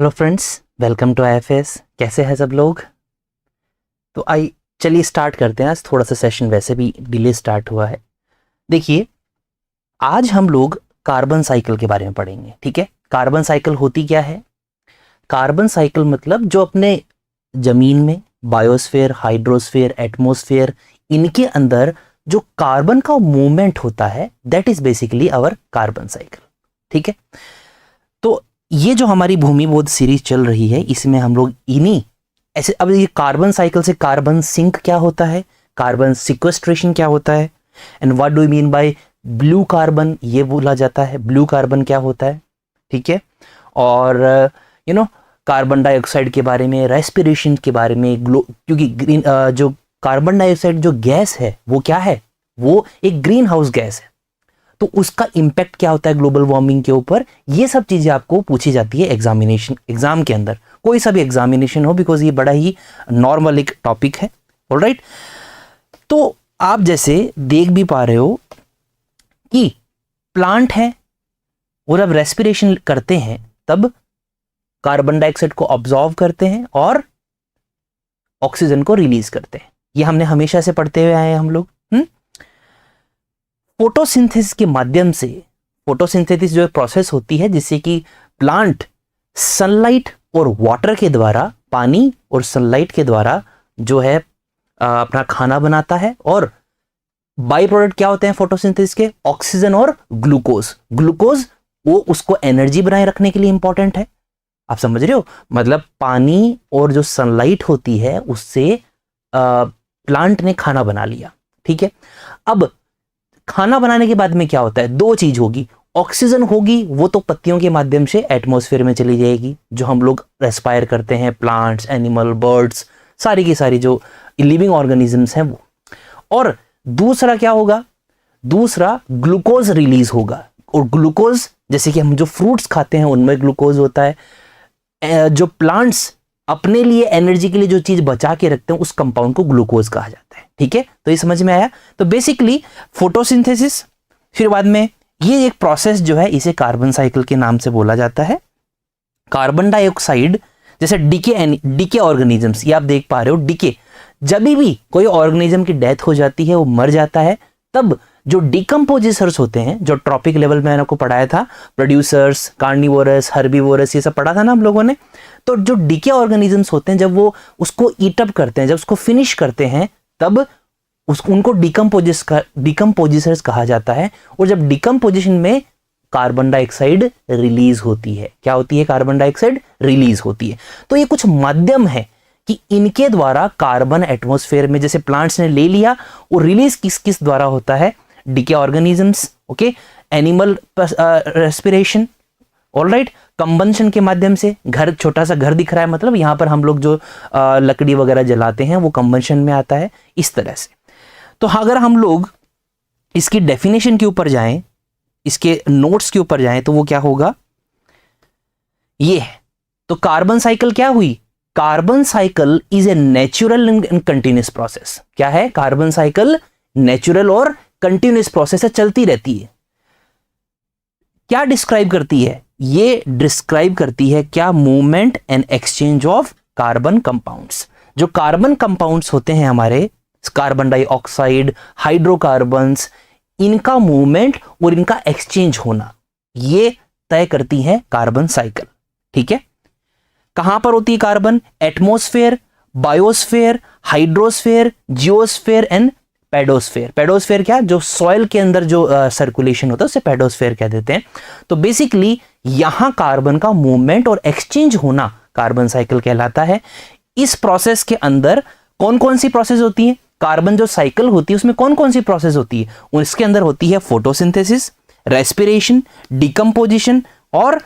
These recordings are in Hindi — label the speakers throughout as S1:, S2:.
S1: Hello friends, welcome to IFS. कैसे हैं सब लोग? तो चलिए स्टार्ट करते हैं। आज थोड़ा सा सेशन वैसे भी डिले स्टार्ट हुआ है। देखिए, आज हम लोग कार्बन साइकिल के बारे में पढ़ेंगे। ठीक है, कार्बन साइकिल होती क्या है? कार्बन साइकिल मतलब जो अपने जमीन में बायोस्फीयर, हाइड्रोस्फीयर, एटमॉस्फेयर, इनके अंदर जो कार्बन का मूवमेंट होता है, that is basically our carbon cycle. ठीक है, तो ये जो हमारी भूमि बोध सीरीज चल रही है, इसमें हम लोग इन्हीं ऐसे, अब ये कार्बन साइकिल से कार्बन सिंक क्या होता है, कार्बन सिक्वेस्ट्रेशन क्या होता है, and what do you mean by blue carbon, ये बोला जाता है। ब्लू कार्बन क्या होता है? ठीक है, और कार्बन डाइऑक्साइड के बारे में, रेस्पिरेशन के बारे में, क्योंकि ग्रीन जो कार्बन डाइऑक्साइड जो गैस है वो क्या है? वो एक ग्रीन हाउस गैस है। तो उसका इंपैक्ट क्या होता है ग्लोबल वार्मिंग के ऊपर, ये सब चीजें आपको पूछी जाती है एग्जाम के अंदर, कोई सा भी एग्जामिनेशन हो, बिकॉज ये बड़ा ही नॉर्मल एक टॉपिक है। ऑलराइट, तो आप जैसे देख भी पा रहे हो कि प्लांट है और अब रेस्पिरेशन करते हैं तब कार्बन डाइऑक्साइड को ऑब्जॉर्व करते हैं और ऑक्सीजन को रिलीज करते हैं। ये हमने हमेशा से पढ़ते हुए आए हैं हम लोग। फोटोसिंथेसिस के माध्यम से, फोटोसिंथेसिस जो प्रोसेस होती है जिससे कि प्लांट सनलाइट और वाटर के द्वारा, पानी और सनलाइट के द्वारा जो है अपना खाना बनाता है। और बाई प्रोडक्ट क्या होते हैं फोटोसिंथेसिस के? ऑक्सीजन और ग्लूकोज। ग्लूकोज वो उसको एनर्जी बनाए रखने के लिए इंपॉर्टेंट है। आप समझ रहे हो? मतलब पानी और जो सनलाइट होती है उससे प्लांट ने खाना बना लिया। ठीक है, अब खाना बनाने के बाद में क्या होता है? दो चीज होगी, ऑक्सीजन होगी, वो तो पत्तियों के माध्यम से एटमॉस्फेयर में चली जाएगी, जो हम लोग रेस्पायर करते हैं, प्लांट्स, एनिमल, बर्ड्स, सारी की सारी जो लिविंग ऑर्गेनिजम्स हैं वो। और दूसरा क्या होगा? दूसरा ग्लूकोज रिलीज होगा। और ग्लूकोज जैसे कि हम जो फ्रूट्स खाते हैं उनमें ग्लूकोज होता है। जो प्लांट्स अपने लिए एनर्जी के लिए जो चीज बचा के रखते हैं उस कंपाउंड को ग्लूकोज कहा जाता है। ठीक है, तो ये समझ में आया? तो बेसिकली फोटोसिंथेसिस, फिर बाद में ये एक प्रोसेस जो है इसे कार्बन साइकिल के नाम से बोला जाता है। कार्बन डाइऑक्साइड जैसे डीके ऑर्गेनिजम्स, ये आप देख पा रहे हो डीके, जब भी कोई ऑर्गेनिज्म की डेथ हो जाती है, वो मर जाता है, तब जो डिकम्पोजिसर्स होते हैं, जो ट्रॉपिक लेवल में मैंने आपको पढ़ाया था, प्रोड्यूसर्स, कार्निवोरस, हर्बीवोरस, ये सब पढ़ा था ना हम लोगों ने। तो जो डीके ऑर्गेनिजम्स होते हैं, जब वो उसको ईट अप करते हैं, जब उसको फिनिश करते हैं, तब उनको डिकम्पोजिसर्स कहा जाता है। और जब डिकम्पोजिशन में कार्बन डाइऑक्साइड रिलीज होती है, क्या होती है? कार्बन डाइऑक्साइड रिलीज होती है। तो ये कुछ माध्यम है कि इनके द्वारा कार्बन एटमॉस्फेयर में, जैसे प्लांट्स ने ले लिया, और रिलीज किस किस द्वारा होता है? Decay organisms, okay, animal respiration, alright, combustion के माध्यम से। घर, छोटा सा घर दिख रहा है, मतलब यहां पर हम लोग जो लकड़ी वगैरह जलाते हैं वो कंबंशन में आता है, इस तरह से। तो अगर हम लोग इसकी डेफिनेशन के ऊपर जाएं, इसके नोट्स के ऊपर जाएं, तो वो क्या होगा? ये है। तो कार्बन साइकिल क्या हुई? Carbon cycle is a natural and continuous process. क्या है? कार्बन साइकिल नेचुरल और कंटिन्यूअस प्रोसेस है, चलती रहती है। क्या डिस्क्राइब करती है? ये डिस्क्राइब करती है क्या? Movement and exchange of carbon compounds. जो कार्बन कंपाउंड्स होते हैं हमारे, कार्बन डाइऑक्साइड, हाइड्रोकार्बन्स, इनका मूवमेंट और इनका एक्सचेंज होना, ये तय करती है कार्बन साइकिल। ठीक है, कहां पर होती है carbon? Atmosphere, biosphere, hydrosphere, geosphere and pedosphere. Pedosphere क्या? जो सॉइल के अंदर जो सर्कुलेशन होता है उसे पेडोस्फेयर कह देते हैं। तो बेसिकली यहां कार्बन का मूवमेंट और एक्सचेंज होना कार्बन साइकिल कहलाता है। इस प्रोसेस के अंदर कौन कौन सी प्रोसेस होती है? कार्बन जो साइकिल होती है उसमें कौन कौन सी प्रोसेस होती है? उसके अंदर होती है फोटोसिंथेसिस, रेस्पिरेशन, डिकम्पोजिशन और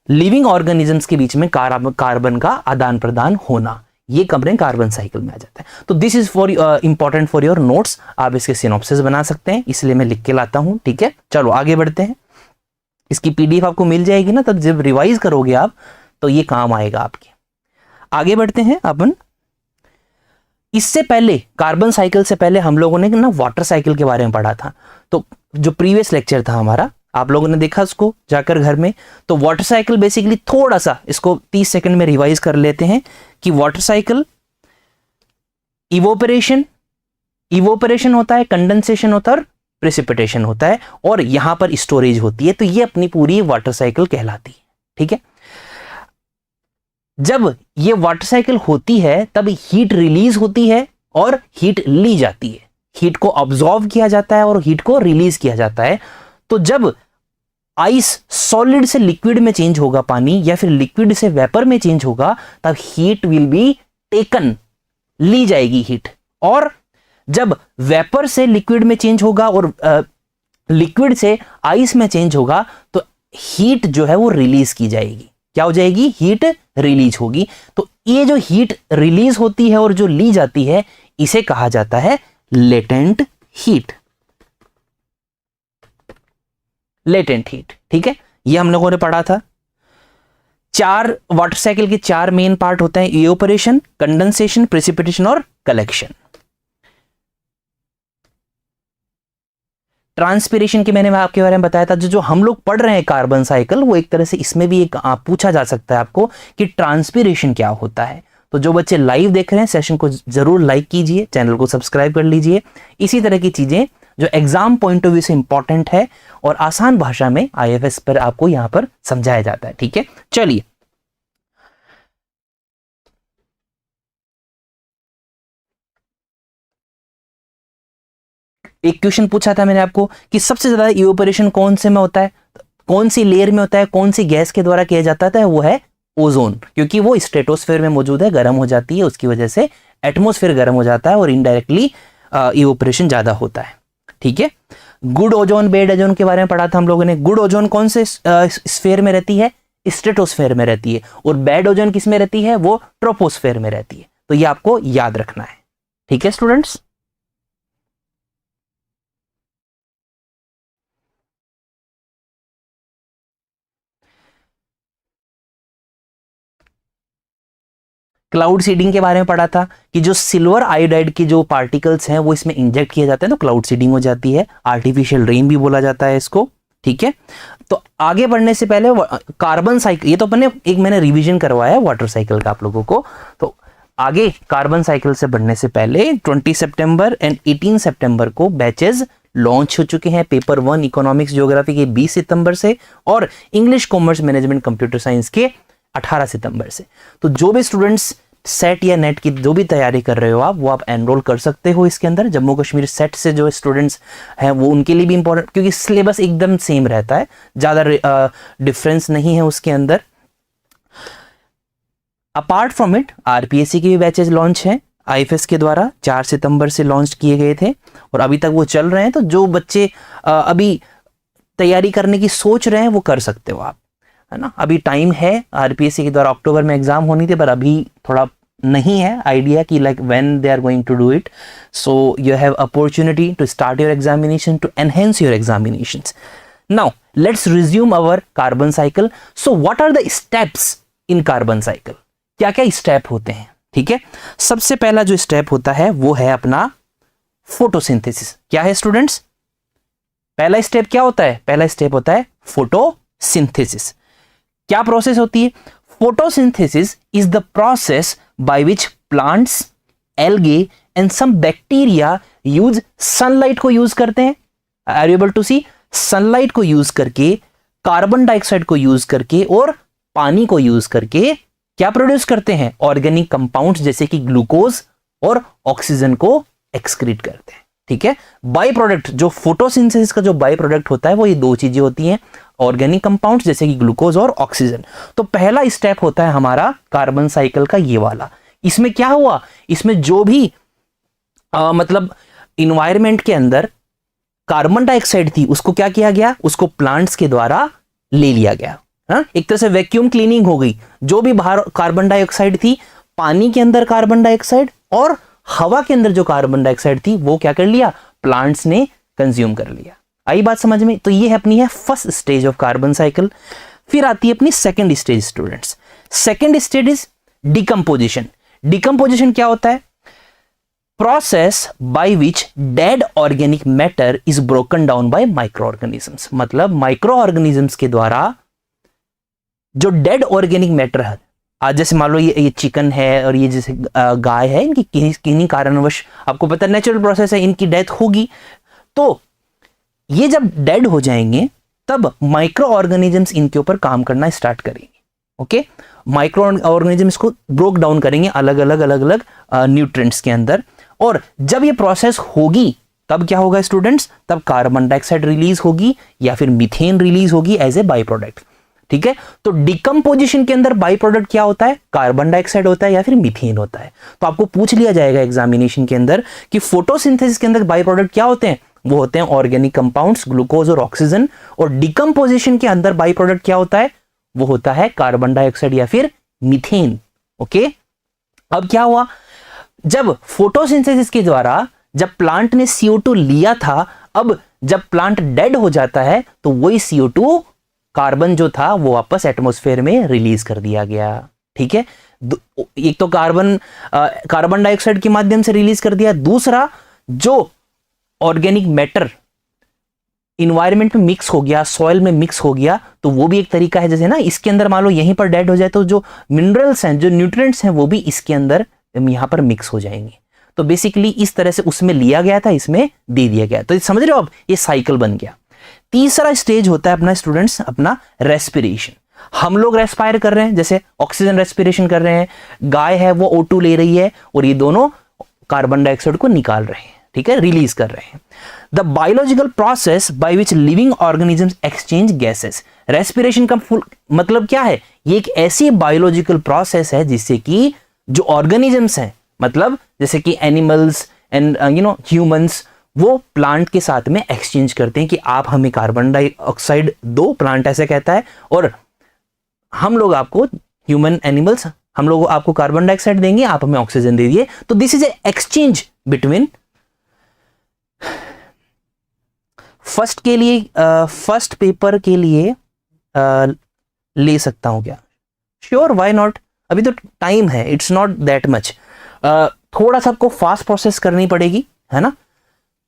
S1: लिविंग ऑर्गेनिजम्स के बीच में कार्बन का आदान प्रदान होना। ये कमरे कार्बन साइकिल में आ जाता है। तो this is for important for your notes. आप इसके सिनॉप्सिस बना सकते हैं, इसलिए मैं लिख के लाता हूं। ठीक है, चलो आगे बढ़ते हैं। इसकी पीडीएफ आपको मिल जाएगी ना, तब जब रिवाइज करोगे आप तो ये काम आएगा आपके। आगे बढ़ते हैं अपन। इससे पहले, कार्बन साइकिल से पहले हम लोगों ने ना वाटर साइकिल के बारे में पढ़ा था। तो जो प्रीवियस लेक्चर था हमारा, आप लोगों ने देखा उसको जाकर घर में। तो वाटर साइकिल बेसिकली, थोड़ा सा इसको 30 सेकंड में रिवाइज कर लेते हैं कि वाटर साइकिल इवोपरेशन होता है, कंडेंसेशन होता है और प्रेसिपिटेशन होता है, और यहां पर स्टोरेज होती है। तो ये अपनी पूरी वाटर साइकिल कहलाती है। ठीक है, जब ये वाटर साइकिल होती है तब हीट रिलीज होती है और हीट ली जाती है। हीट को ऑब्जॉर्व किया जाता है और हीट को रिलीज किया जाता है। तो जब आइस सॉलिड से लिक्विड में चेंज होगा पानी, या फिर लिक्विड से वेपर में चेंज होगा, तब हीट विल बी टेकन, ली जाएगी हीट। और जब वेपर से लिक्विड में चेंज होगा और लिक्विड से आइस में चेंज होगा, तो हीट जो है वो रिलीज की जाएगी। क्या हो जाएगी? हीट रिलीज होगी। तो ये जो हीट रिलीज होती है और जो ली जाती है, इसे कहा जाता है लेटेंट हीट। लेटेंट हीट, ठीक है, ये हम लोगों ने पढ़ा था। चार वाटर साइकिल के चार मेन पार्ट होते हैं: इवेपोरेशन, कंडेंसेशन, प्रेसिपिटेशन और कलेक्शन। ट्रांसपिरेशन के मैंने आपके बारे में बताया था। जो हम लोग पढ़ रहे हैं कार्बन साइकिल, वो एक तरह से इसमें भी एक पूछा जा सकता है आपको कि ट्रांसपिरेशन क्या होता है। तो जो बच्चे लाइव देख रहे हैं सेशन को जरूर लाइक कीजिए, चैनल को सब्सक्राइब कर लीजिए। इसी तरह की चीजें जो एग्जाम पॉइंट ऑफ व्यू से इंपॉर्टेंट है और आसान भाषा में आईएफएस पर आपको यहां पर समझाया जाता है। ठीक है, चलिए एक क्वेश्चन पूछा था मैंने आपको कि सबसे ज्यादा इवेपोरेशन कौन से में होता है, कौन सी लेयर में होता है, कौन सी गैस के द्वारा किया जाता है? वो है ओजोन, क्योंकि वो स्ट्रेटोस्फेयर में मौजूद है, गर्म हो जाती है, उसकी वजह से एटमॉस्फेयर गर्म हो जाता है और इनडायरेक्टली इवेपोरेशन ज्यादा होता है। ठीक है, गुड ओजोन, बैड ओजोन के बारे में पढ़ा था हम लोगों ने। गुड ओजोन कौन से स्फेयर में रहती है? स्ट्रेटोस्फेयर में रहती है। और बैड ओजोन किस में रहती है? वो ट्रोपोस्फेयर में रहती है। तो ये आपको याद रखना है। ठीक है स्टूडेंट्स, क्लाउड सीडिंग के बारे में पढ़ा था कि जो सिल्वर आयोडाइड के जो पार्टिकल्स हैं वो इसमें इंजेक्ट किए जाते हैं तो क्लाउड सीडिंग हो जाती है। आर्टिफिशियल रेन भी बोला जाता है इसको। ठीक है, तो आगे बढ़ने से पहले कार्बन साइकिल, ये तो अपने एक मैंने रिवीजन करवाया है वाटर साइकिल का आप लोगों को। तो आगे कार्बन साइकिल से बढ़ने से पहले 20 सितंबर एंड 18 सितंबर को बैचेस लॉन्च हो चुके हैं। पेपर 1 इकोनॉमिक्स ज्योग्राफी के 20 सितंबर से और English commerce management computer science के 18 सितंबर से। तो जो भी स्टूडेंट्स सेट या नेट की जो भी तैयारी कर रहे हो आप, वो आप एनरोल कर सकते हो इसके अंदर। जम्मू कश्मीर सेट से जो स्टूडेंट्स हैं वो उनके लिए भी इंपॉर्टेंट, क्योंकि सिलेबस एकदम सेम रहता है, ज़्यादा डिफरेंस नहीं है उसके अंदर। अपार्ट फ्रॉम इट आरपीएससी के भी बैचेज लॉन्च हैं आईएफएस के द्वारा, 4 सितंबर से लॉन्च किए गए थे और अभी तक वो चल रहे हैं। तो जो बच्चे अभी तैयारी करने की सोच रहे हैं वो कर सकते हो आप, है ना। अभी टाइम है, आरपीएससी के द्वारा अक्टूबर में एग्जाम होनी थी, पर अभी थोड़ा नहीं है आइडिया कि like when they are going to do it. So you have opportunity to start your examination, to enhance your examinations. Now let's resume our carbon cycle. So what are the steps in carbon cycle? क्या क्या स्टेप होते हैं? ठीक है, सबसे पहला जो स्टेप होता है वो है अपना फोटोसिंथेसिस। क्या है स्टूडेंट्स? पहला स्टेप क्या होता है? पहला स्टेप होता है फोटोसिंथेसिस। क्या प्रोसेस होती है? Photosynthesis is the process by which plants, algae and some bacteria use sunlight को यूज करते हैं। Are you able to see? Sunlight को यूज करके, कार्बन डाइऑक्साइड को यूज करके और पानी को यूज करके क्या प्रोड्यूस करते हैं? ऑर्गेनिक कंपाउंड्स जैसे कि ग्लूकोज और ऑक्सीजन को एक्सक्रीट करते हैं। ठीक है, बाई प्रोडक्ट, जो फोटोसिंथेसिस का जो बाई प्रोडक्ट होता है वो ये दो चीजें होती हैं, ऑर्गेनिक कंपाउंड्स जैसे कि ग्लूकोज और ऑक्सीजन। तो पहला स्टेप होता है हमारा कार्बन साइकिल का ये वाला। इसमें क्या हुआ? इसमें जो भी मतलब इन्वायरमेंट के अंदर कार्बन डाइऑक्साइड थी उसको क्या किया गया? उसको प्लांट्स के द्वारा ले लिया गया। एक तरह से वैक्यूम क्लीनिंग हो गई। जो भी बाहर कार्बन डाइऑक्साइड थी, पानी के अंदर कार्बन डाइऑक्साइड और हवा के अंदर जो कार्बन डाइऑक्साइड थी वो क्या कर लिया? प्लांट्स ने कंज्यूम कर लिया। आई बात समझ में? तो ये है अपनी है first stage of carbon cycle. फिर आती है अपनी second stage students. Second stage is decomposition. Decomposition क्या होता है? Process by which dead organic matter is broken down by micro organisms, मतलब माइक्रो ऑर्गेनिजम्स के द्वारा जो डेड ऑर्गेनिक मैटर है, आज जैसे मान लो ये चिकन है और ये जैसे गाय है, इनकी किन्हीं कारणवश आपको पता नेचुरल प्रोसेस है, इनकी डेथ होगी, तो ये जब डेड हो जाएंगे तब माइक्रो ऑर्गेनिजम्स इनके ऊपर काम करना स्टार्ट करेंगे। ओके, माइक्रो ऑर्गेनिजम्स को ब्रोक डाउन करेंगे अलग अलग न्यूट्रिएंट्स के अंदर, और जब ये प्रोसेस होगी तब क्या होगा स्टूडेंट्स, तब कार्बन डाइऑक्साइड रिलीज होगी या फिर मीथेन रिलीज होगी एज ए बाई प्रोडक्ट। ठीक है, तो डिकम्पोजिशन के अंदर बाई प्रोडक्ट क्या होता है, कार्बन डाइऑक्साइड होता है या फिर मीथेन होता है। तो आपको पूछ लिया जाएगा एग्जामिनेशन के अंदर कि फोटोसिंथेसिस के अंदर बाई प्रोडक्ट क्या होते हैं, वो होते हैं ऑर्गेनिक कंपाउंड्स, ग्लूकोज और ऑक्सीजन, और डिकम्पोजिशन के अंदर बाई प्रोडक्ट क्या होता है, वो होता है कार्बन डाइऑक्साइड या फिर मीथेन। ओके, अब क्या हुआ, जब फोटोसिंथेसिस के द्वारा जब प्लांट ने CO2 लिया था, अब जब प्लांट डेड हो जाता है तो वही CO2 कार्बन जो था वो वापस एटमॉस्फेयर में रिलीज कर दिया गया। ठीक है, एक तो कार्बन डाइऑक्साइड के माध्यम से रिलीज कर दिया, दूसरा जो ऑर्गेनिक मैटर इन्वायरमेंट में मिक्स हो गया, सॉइल में मिक्स हो गया, तो वो भी एक तरीका है। जैसे ना इसके अंदर मान लो यहीं पर डेड हो जाए तो जो मिनरल्स हैं, जो न्यूट्रिएंट्स हैं, वो भी इसके अंदर यहां पर मिक्स हो जाएंगे। तो बेसिकली इस तरह से उसमें लिया गया था, इसमें दे दिया गया, तो समझ रहे हो, अब ये साइकिल बन गया। तीसरा स्टेज होता है अपना स्टूडेंट्स, अपना रेस्पिरेशन। हम लोग रेस्पायर कर रहे हैं, जैसे ऑक्सीजन रेस्पिरेशन कर रहे हैं, गाय है वो O2 ले रही है, और ये दोनों कार्बन डाइऑक्साइड को निकाल रहे हैं, ठीक है, रिलीज कर रहे हैं। The biological process by which living organisms exchange gases. Respiration का फुल मतलब क्या है, ये एक ऐसी बायोलॉजिकल प्रोसेस है जिससे कि जो ऑर्गेनिजम्स हैं, मतलब जैसे कि एनिमल्स एंड ह्यूमंस, वो प्लांट के साथ में एक्सचेंज करते हैं कि आप हमें कार्बन डाइऑक्साइड दो, प्लांट ऐसे कहता है, और हम लोग आपको, ह्यूमन एनिमल्स, हम लोग आपको कार्बन डाइऑक्साइड देंगे, आप हमें ऑक्सीजन दे दिए। तो this is a exchange between, first के लिए फर्स्ट पेपर के लिए ले सकता हूं क्या? श्योर, व्हाई नॉट, अभी तो टाइम है, इट्स नॉट दैट मच। थोड़ा सा आपको फास्ट प्रोसेस करनी पड़ेगी, है ना।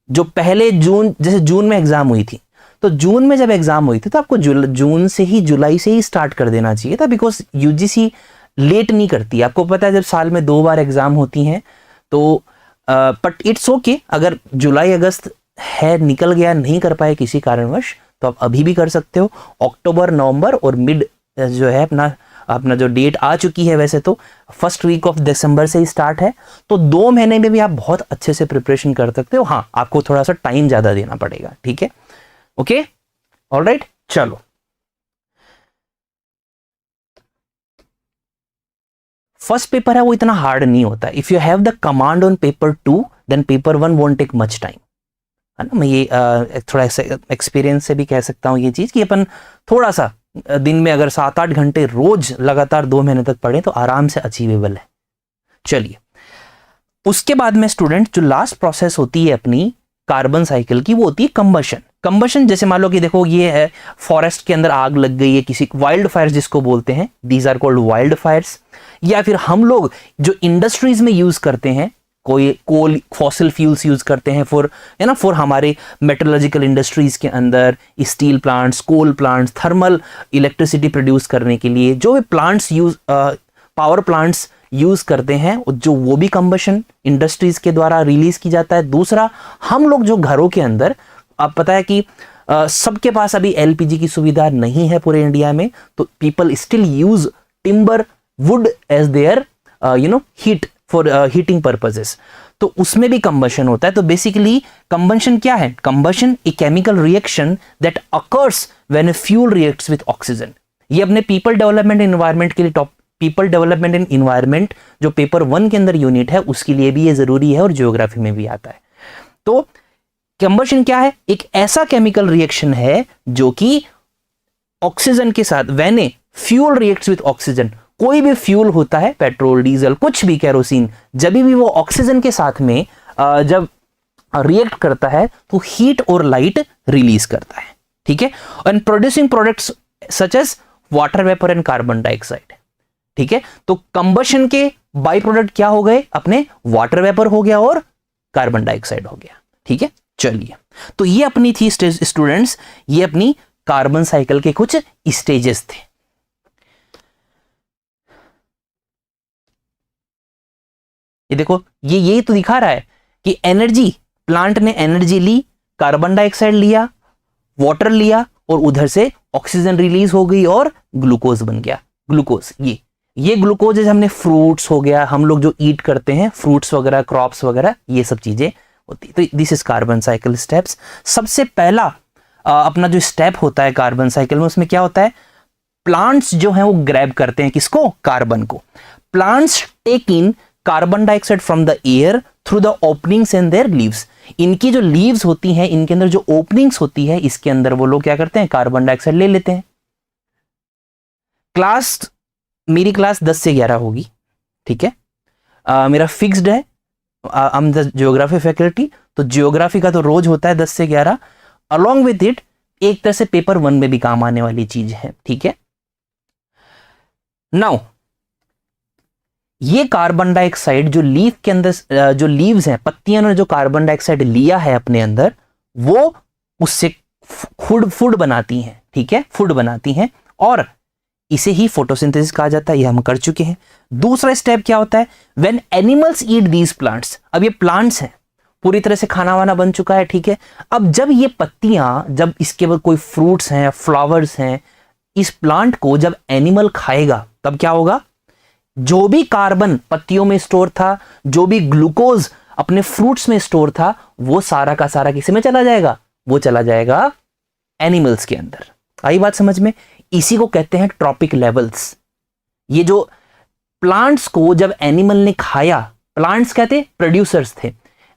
S1: जो पहले जून, जैसे जून में एग्जाम हुई थी, तो जून में जब एग्जाम हुई थी तो आपको जून से ही, जुलाई से ही स्टार्ट कर देना चाहिए था, बिकॉज यूजीसी लेट नहीं करती। आपको पता है जब साल में 2 बार एग्जाम होती हैं तो बट इट्स ओके, अगर जुलाई अगस्त है निकल गया, नहीं कर पाए किसी कारणवश, तो आप अभी भी कर सकते हो। अक्टूबर, नवंबर और मिड जो है अपना जो डेट आ चुकी है, वैसे तो फर्स्ट वीक ऑफ दिसंबर से ही स्टार्ट है, तो 2 महीने में भी आप बहुत अच्छे से प्रिपरेशन कर सकते हो। हाँ, आपको थोड़ा सा टाइम ज्यादा देना पड़ेगा, ठीक है, ओके, ऑलराइट। चलो, फर्स्ट पेपर है वो इतना हार्ड नहीं होता। If you have the command on paper 2 then paper 1 won't take much time, है ना। मैं ये थोड़ा एक्सपीरियंस से भी कह सकता हूँ ये चीज कि अपन थोड़ा सा दिन में अगर 7-8 घंटे रोज लगातार 2 महीने तक पढ़े तो आराम से अचीवेबल है। चलिए, उसके बाद में स्टूडेंट जो लास्ट प्रोसेस होती है अपनी कार्बन साइकिल की, वो होती है कंबशन। कंबशन जैसे मान लो कि देखो ये है, फॉरेस्ट के अंदर आग लग गई है, किसी वाइल्ड फायर्स जिसको बोलते हैं, these are called wild fires. या फिर हम लोग जो इंडस्ट्रीज में यूज करते हैं, कोई कोल, फॉसिल फ्यूल्स यूज करते हैं फॉर, है ना, फॉर हमारे मेटलर्जिकल इंडस्ट्रीज के अंदर, स्टील प्लांट्स, कोल प्लांट्स, थर्मल इलेक्ट्रिसिटी प्रोड्यूस करने के लिए जो भी plants use, power plants use करते हैं, जो वो भी कंबशन इंडस्ट्रीज के द्वारा रिलीज की जाता है। दूसरा, हम लोग जो घरों के अंदर, आप पता है कि सबके पास अभी LPG की सुविधा नहीं है पूरे इंडिया में, तो people still use timber, wood as their heat for heating purposes, तो उसमें भी कंबशन होता है। तो बेसिकली कंबशन क्या है? Combustion a chemical reaction that occurs when a fuel reacts with oxygen. ये अपने पीपल डेवलपमेंट एनवायरनमेंट के लिए, top people development in environment जो पेपर 1 के अंदर यूनिट है, उसके लिए भी ये जरूरी है, और ज्योग्राफी में भी आता है। तो कंबशन क्या है? एक ऐसा केमिकल रिएक्शन है जो कि ऑक्सीजन के साथ, when a fuel reacts with oxygen, कोई भी फ्यूल होता है, पेट्रोल, डीजल, कुछ भी, केरोसिन, जब भी वो ऑक्सीजन के साथ में जब रिएक्ट करता है तो हीट और लाइट रिलीज करता है, ठीक है, and producing products such as water vapour and carbon dioxide, ठीक है। तो कंबशन के बाई प्रोडक्ट क्या हो गए? अपने वाटर वेपर हो गया और कार्बन डाइऑक्साइड हो गया। ठीक है, चलिए, तो ये अपनी थी स्टूडेंट्स, ये अपनी कार्बन साइकिल के कुछ स्टेजेस थे। ये देखो, ये तो दिखा रहा है कि एनर्जी, प्लांट ने एनर्जी ली, कार्बन डाइऑक्साइड लिया, वाटर लिया और उधर से ऑक्सीजन रिलीज हो गई और ग्लूकोज बन गया। ग्लूकोज, ये ग्लूकोज जैसे हमने फ्रूट्स हो गया, हम लोग जो ईट करते हैं फ्रूट्स वगैरह, क्रॉप्स वगैरह, ये सब चीजें होती। तो this is carbon cycle steps. सबसे पहला अपना जो स्टेप होता है कार्बन साइकिल में, उसमें क्या होता है, प्लांट्स जो हैं वो ग्रैब करते हैं किसको, कार्बन को। Plants take in carbon dioxide from the air through the openings in their leaves. इनकी जो लीव्स होती हैं, इनके अंदर जो ओपनिंग्स होती है, इसके अंदर वो लोग क्या करते हैं, कार्बन डाइऑक्साइड ले लेते हैं। क्लास, मेरी क्लास 10 से 11 होगी, ठीक है, मेरा फिक्स्ड है, I am the geography faculty, तो ज्योग्राफी का तो रोज होता है 10 से 11। अलॉन्ग विद इट एक तरह से पेपर 1 में भी काम आने वाली चीज है। ठीक है, नाउ ये कार्बन डाइऑक्साइड जो लीफ के अंदर, जो लीव्स हैं, पत्तियों ने जो कार्बन डाइऑक्साइड लिया है अपने अंदर, वो उससे फूड बनाती हैं। ठीक है, फूड बनाती हैं और इसे ही फोटोसिंथेसिस कहा जाता है, ये हम कर चुके हैं। दूसरा स्टेप क्या होता है, when animals eat these plants. अब ये प्लांट्स हैं, पूरी तरह से खाना वाना बन चुका है। ठीक है, अब जब ये पत्तियां, जब इसके बाद कोई फ्रूट्स हैं, फ्लावर्स हैं, इस प्लांट को जब एनिमल खाएगा, तब क्या होगा, जो भी कार्बन पत्तियों में स्टोर था, जो भी ग्लूकोज अपने फ्रूट्स में स्टोर था, वो सारा का सारा किसी में चला जाएगा, वो चला जाएगा एनिमल्स के अंदर। आई बात समझ में? इसी को कहते हैं ट्रॉपिक लेवल्स। ये जो प्लांट्स को जब एनिमल ने खाया, प्लांट्स कहते प्रोड्यूसर्स थे,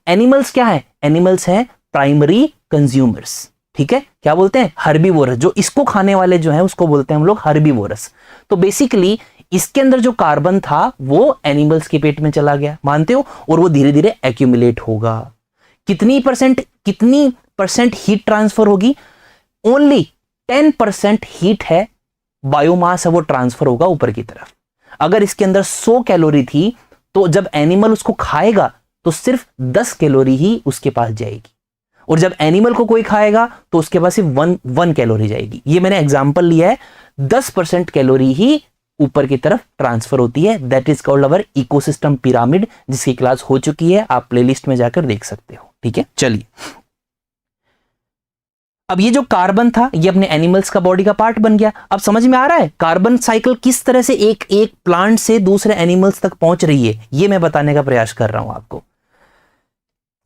S1: एनिमल्स क्या है, एनिमल्स हैं प्राइमरी कंज्यूमर्स। ठीक है, क्या बोलते हैं, हर्बीवोरस। जो इसको खाने वाले जो है उसको बोलते हैं हम लोग हर्बीवोरस। तो बेसिकली इसके अंदर जो कार्बन था वो एनिमल्स के पेट में चला गया, मानते हो, और वो धीरे धीरे एक्यूमुलेट होगा। कितनी परसेंट हीट ट्रांसफर होगी, ओनली 10% हीट है, बायोमास है, वो ट्रांसफर होगा ऊपर की तरफ। अगर इसके अंदर 100 कैलोरी थी, तो जब एनिमल उसको खाएगा तो सिर्फ 10 कैलोरी ही उसके पास जाएगी, और जब एनिमल को कोई खाएगा तो उसके पास सिर्फ 1 कैलोरी जाएगी। ये मैंने एग्जांपल लिया है, 10% कैलोरी ही ऊपर की तरफ ट्रांसफर होती है। That is called our ecosystem pyramid, जिसकी क्लास हो चुकी है, आप प्लेलिस्ट में जाकर देख सकते हो। ठीक है, चलिए, अब ये जो कार्बन था ये अपने एनिमल्स का बॉडी का पार्ट बन गया। अब समझ में आ रहा है कार्बन साइकिल किस तरह से एक एक प्लांट से दूसरे एनिमल्स तक पहुंच रही है, ये मैं बताने का प्रयास कर रहा हूं आपको।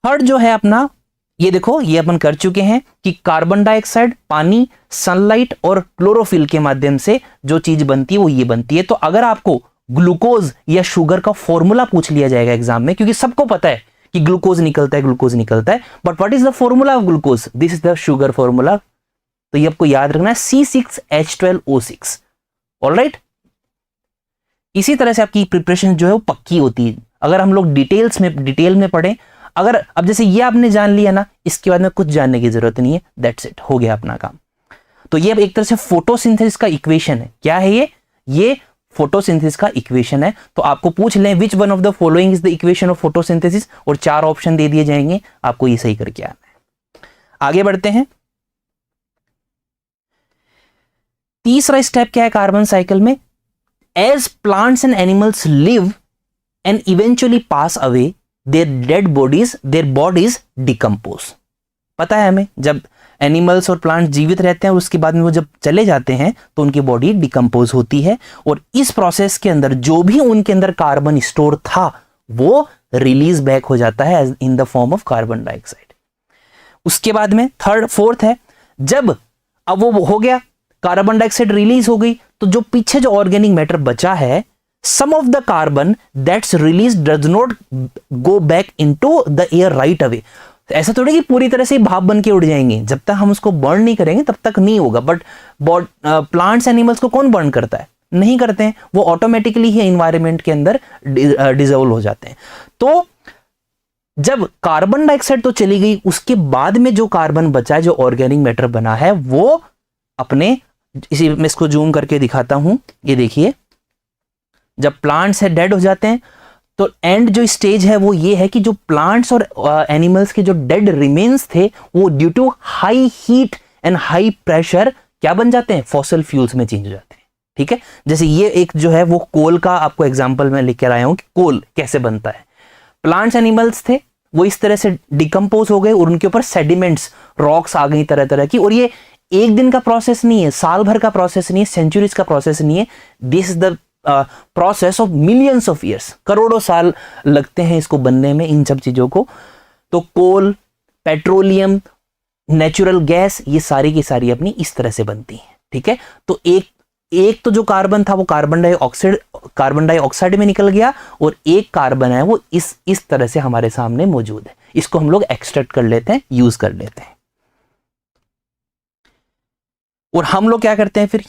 S1: थर्ड जो है अपना, ये देखो, ये अपन कर चुके हैं कि कार्बन डाइऑक्साइड, पानी, सनलाइट और क्लोरोफिल के माध्यम से जो चीज बनती है वो ये बनती है। तो अगर आपको ग्लूकोज या शुगर का फॉर्मूला पूछ लिया जाएगा एग्जाम में, क्योंकि सबको पता है कि ग्लूकोज निकलता है, ग्लूकोज निकलता है, but what is the formula of glucose, this is the sugar formula. तो ये आपको याद रखना है, C6H12O6। ऑलराइट, इसी तरह से आपकी प्रिपरेशन जो है वो पक्की होती है अगर हम लोग डिटेल में पढ़ें। अगर अब जैसे ये आपने जान लिया ना, इसके बाद में कुछ जानने की जरूरत नहीं है, दैट्स इट, हो गया अपना काम। तो ये अब एक तरह से फोटोसिंथेसिस का इक्वेशन है। क्या है ये फोटोसिंथेसिस का इक्वेशन है। तो आपको पूछ लें which one of the following is the equation of photosynthesis, और 4 ऑप्शन दे दिए जाएंगे, आपको ये सही करके आना है। आगे बढ़ते हैं। तीसरा स्टेप क्या है कार्बन साइकिल में, as plants and animals live and eventually pass away their bodies decompose. पता है हमें, जब एनिमल्स और प्लांट जीवित रहते हैं, उसके बाद में वो जब चले जाते हैं तो उनकी बॉडी डिकम्पोज होती है, और इस प्रोसेस के अंदर जो भी उनके अंदर कार्बन स्टोर था वो रिलीज बैक हो जाता है in the form of carbon dioxide. उसके बाद में फोर्थ है, जब अब वो हो गया, कार्बन डाइऑक्साइड रिलीज हो गई, तो जो पीछे जो ऑर्गेनिक मैटर बचा है, some of the carbon that's released does not go back into the air right away। ऐसा थोड़ी कि पूरी तरह से भाप बन के उड़ जाएंगे, जब तक हम उसको बर्न नहीं करेंगे तब तक नहीं होगा। बट प्लांट्स एनिमल्स को कौन बर्न करता है, नहीं करते हैं, वो ऑटोमेटिकली ही एनवायरनमेंट के अंदर डिसॉल्व हो जाते हैं। तो जब कार्बन डाइऑक्साइड तो चली गई, उसके बाद में जो कार्बन बचा है, जो ऑर्गेनिक मैटर बना है, वो अपने, इसी में इसको जूम करके दिखाता हूं, ये देखिए, जब प्लांट्स है डेड हो जाते हैं तो एंड जो स्टेज है वो ये है कि जो प्लांट्स और एनिमल्स के जो डेड रिमेन्स थे वो due to high heat and high pressure क्या बन जाते हैं, फॉसिल फ्यूल्स में चेंज हो जाते हैं। ठीक है, जैसे ये एक जो है वो कोल का आपको एग्जांपल मैं लेकर आया हूं कि कोल कैसे बनता है। प्लांट्स एनिमल्स थे वो इस तरह से डिकम्पोज हो गए और उनके ऊपर सेडिमेंट्स रॉक्स आ गई तरह तरह की, और ये एक दिन का प्रोसेस नहीं है, साल भर का प्रोसेस नहीं है, सेंचुरीज का प्रोसेस नहीं है। This is the process of millions of years, करोड़ों साल लगते हैं इसको बनने में, इन सब चीजों को। तो कोल, पेट्रोलियम, नेचुरल गैस, ये सारी की सारी अपनी इस तरह से बनती है। ठीक है, तो एक तो जो कार्बन था वो कार्बन डाइऑक्साइड में निकल गया, और एक कार्बन है वो इस तरह से हमारे सामने मौजूद है। इसको हम लोग एक्सट्रैक्ट कर लेते हैं, यूज कर लेते हैं। और हम लोग क्या करते हैं फिर,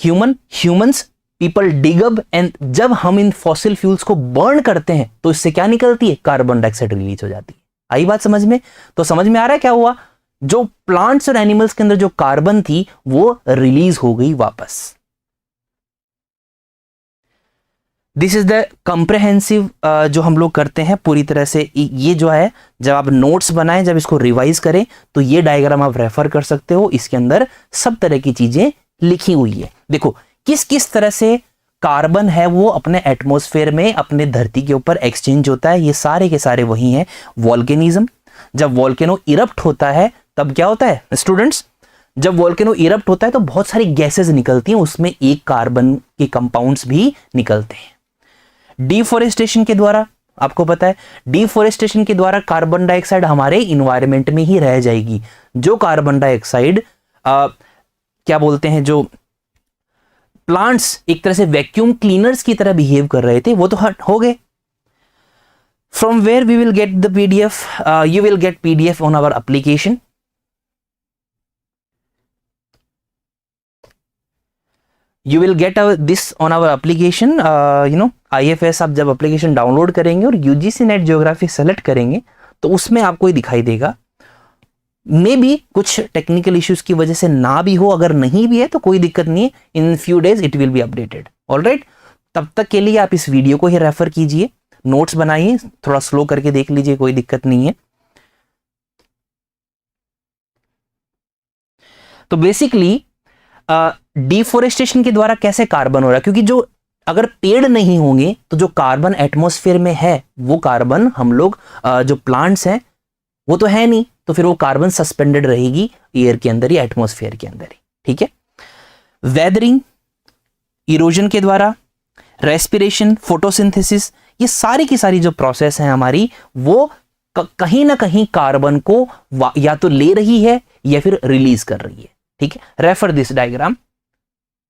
S1: humans people dig up, and जब हम इन फॉसिल फ्यूल्स को बर्न करते हैं तो इससे क्या निकलती है, कार्बन डाइऑक्साइड रिलीज हो जाती है। आई बात समझ में? तो समझ में आ रहा है क्या हुआ, जो प्लांट्स और एनिमल्स के अंदर जो कार्बन थी वो रिलीज हो गई वापस। दिस इज द कंप्रेहेंसिव जो हम लोग करते हैं पूरी तरह से। ये जो है जब आप नोट्स बनाएं, जब इसको रिवाइज करें, तो ये डायग्राम आप रेफर कर सकते हो, इसके अंदर सब तरह की चीजें लिखी हुई है। देखो किस किस तरह से कार्बन है वो अपने एटमॉस्फेयर में, अपने धरती के ऊपर एक्सचेंज होता है। ये सारे के सारे वही हैं। वॉल्केनिज्म, जब वॉल्केनो इरप्ट होता है तब क्या होता है स्टूडेंट्स, जब वॉल्केनो इरप्ट होता है तो बहुत सारी गैसेस निकलती हैं, उसमें एक कार्बन के कंपाउंड्स भी निकलते हैं। डिफोरेस्टेशन के द्वारा, आपको पता है डिफोरेस्टेशन के द्वारा कार्बन डाइऑक्साइड हमारे इन्वायरमेंट में ही रह जाएगी। जो कार्बन डाइऑक्साइड क्या बोलते हैं, जो प्लांट्स एक तरह से वैक्यूम क्लीनर्स की तरह बिहेव कर रहे थे वो तो हट हो गए। From where we will get the PDF, you will get PDF on our application. You will get this on our application, IFS। आप जब एप्लीकेशन डाउनलोड करेंगे और UGC नेट ज्योग्राफी सेलेक्ट करेंगे तो उसमें आपको ये दिखाई देगा। मे बी कुछ टेक्निकल इश्यूज की वजह से ना भी हो, अगर नहीं भी है तो कोई दिक्कत नहीं है, in few days it will be updated. Alright, तब तक के लिए आप इस वीडियो को ही रेफर कीजिए, नोट्स बनाइए, थोड़ा स्लो करके देख लीजिए, कोई दिक्कत नहीं है। तो बेसिकली डिफोरेस्टेशन के द्वारा कैसे कार्बन हो रहा है, क्योंकि जो अगर पेड़ नहीं होंगे तो जो कार्बन एटमॉस्फेयर में है वो कार्बन हम लोग जो प्लांट्स हैं वो तो है नहीं, तो फिर वो कार्बन सस्पेंडेड रहेगी एयर के अंदर ही, एटमॉस्फेयर के अंदर ही। ठीक है, वेदरिंग, इरोजन के द्वारा, रेस्पिरेशन, फोटोसिंथेसिस, ये सारी की सारी जो प्रोसेस है हमारी वो कहीं ना कहीं कार्बन को या तो ले रही है या फिर रिलीज कर रही है। ठीक है, रेफर दिस डायग्राम।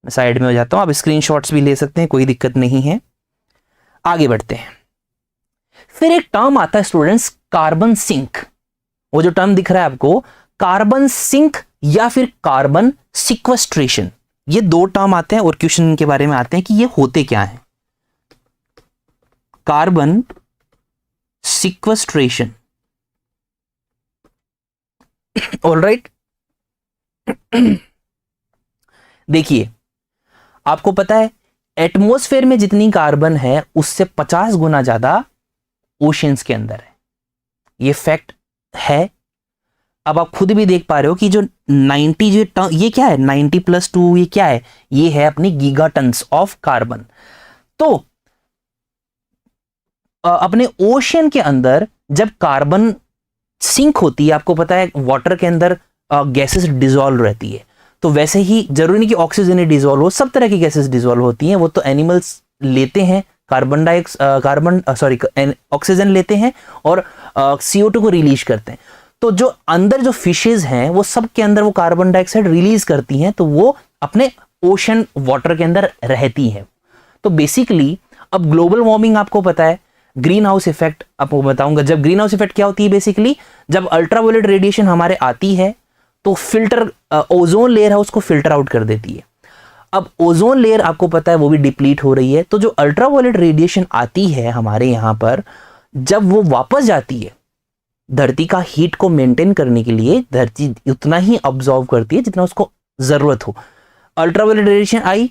S1: साइड में हो जाता हूं, आप स्क्रीनशॉट्स भी ले सकते हैं, कोई दिक्कत नहीं है। आगे बढ़ते हैं। फिर एक टर्म आता है स्टूडेंट्स, कार्बन सिंक। वो जो टर्म दिख रहा है आपको, कार्बन सिंक या फिर कार्बन सिक्वेस्ट्रेशन, ये दो टर्म आते हैं और क्वेश्चन के बारे में आते हैं कि ये होते क्या है। Carbon sequestration, alright. देखिए आपको पता है एटमॉस्फेयर में जितनी कार्बन है उससे 50 गुना ज्यादा ओशियंस के अंदर है, ये फैक्ट है। अब आप खुद भी देख पा रहे हो कि जो 90 ये क्या है, 90 + 2 ये क्या है, ये है अपनी गीगाटन्स ऑफ कार्बन। तो अपने ओशियन के अंदर जब कार्बन सिंक होती है, आपको पता है वाटर के अंदर गैसेस डिसॉल्व रहती है, तो वैसे ही जरूरी नहीं कि ऑक्सीजन ही डिसॉल्व हो, सब तरह की गैसेस डिसॉल्व होती हैं। वो तो एनिमल्स लेते हैं ऑक्सीजन लेते हैं और CO2 को रिलीज करते हैं। तो जो अंदर जो फिशेज हैं वो सब के अंदर वो कार्बन डाइऑक्साइड रिलीज करती हैं, तो वो अपने ओशन वाटर के अंदर रहती हैं। तो बेसिकली अब ग्लोबल वार्मिंग आपको पता है, ग्रीन हाउस इफेक्ट आपको बताऊंगा। जब ग्रीन हाउस इफेक्ट क्या होती है, बेसिकली जब अल्ट्रावायलेट रेडिएशन हमारे आती है तो फिल्टर ओजोन लेयर है उसको फिल्टर आउट कर देती है। अब ओजोन लेयर आपको पता है वो भी डिप्लीट हो रही है, तो जो अल्ट्रावायलेट रेडिएशन आती है हमारे यहां पर, जब वो वापस जाती है धरती का हीट को मेंटेन करने के लिए, धरती उतना ही ऑब्जॉर्व करती है जितना उसको जरूरत हो। अल्ट्रावायलेट रेडिएशन आई,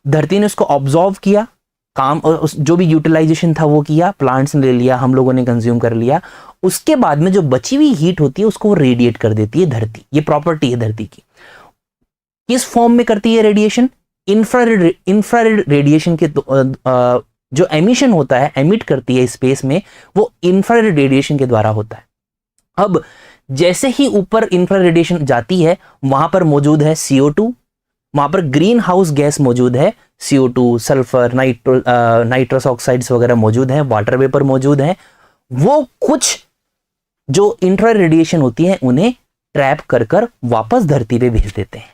S1: धरती ने उसको ऑब्जॉर्व किया, जो भी यूटिलाइजेशन था वो किया, प्लांट्स ने ले लिया, हम लोगों ने कंज्यूम कर लिया, उसके बाद में जो बची हुई हीट होती है उसको रेडिएट कर देती है धरती। ये प्रॉपर्टी है धरती की। किस फॉर्म में करती है रेडिएशन? इंफ्रारेड रेडिएशन के जो एमिशन होता है, एमिट करती है स्पेस में, वो इंफ्रारेड रेडिएशन के द्वारा होता है। अब जैसे ही ऊपर इंफ्रारेड रेडिएशन जाती है, वहां पर मौजूद है CO2, वहां पर ग्रीन हाउस गैस मौजूद है, CO2, सल्फर, नाइट्रस ऑक्साइड्स वगैरह मौजूद हैं, वाटर वेपर मौजूद है। वो कुछ जो इंफ्रारेड रेडिएशन होती है उन्हें ट्रैप कर कर वापस धरती पे भेज देते हैं।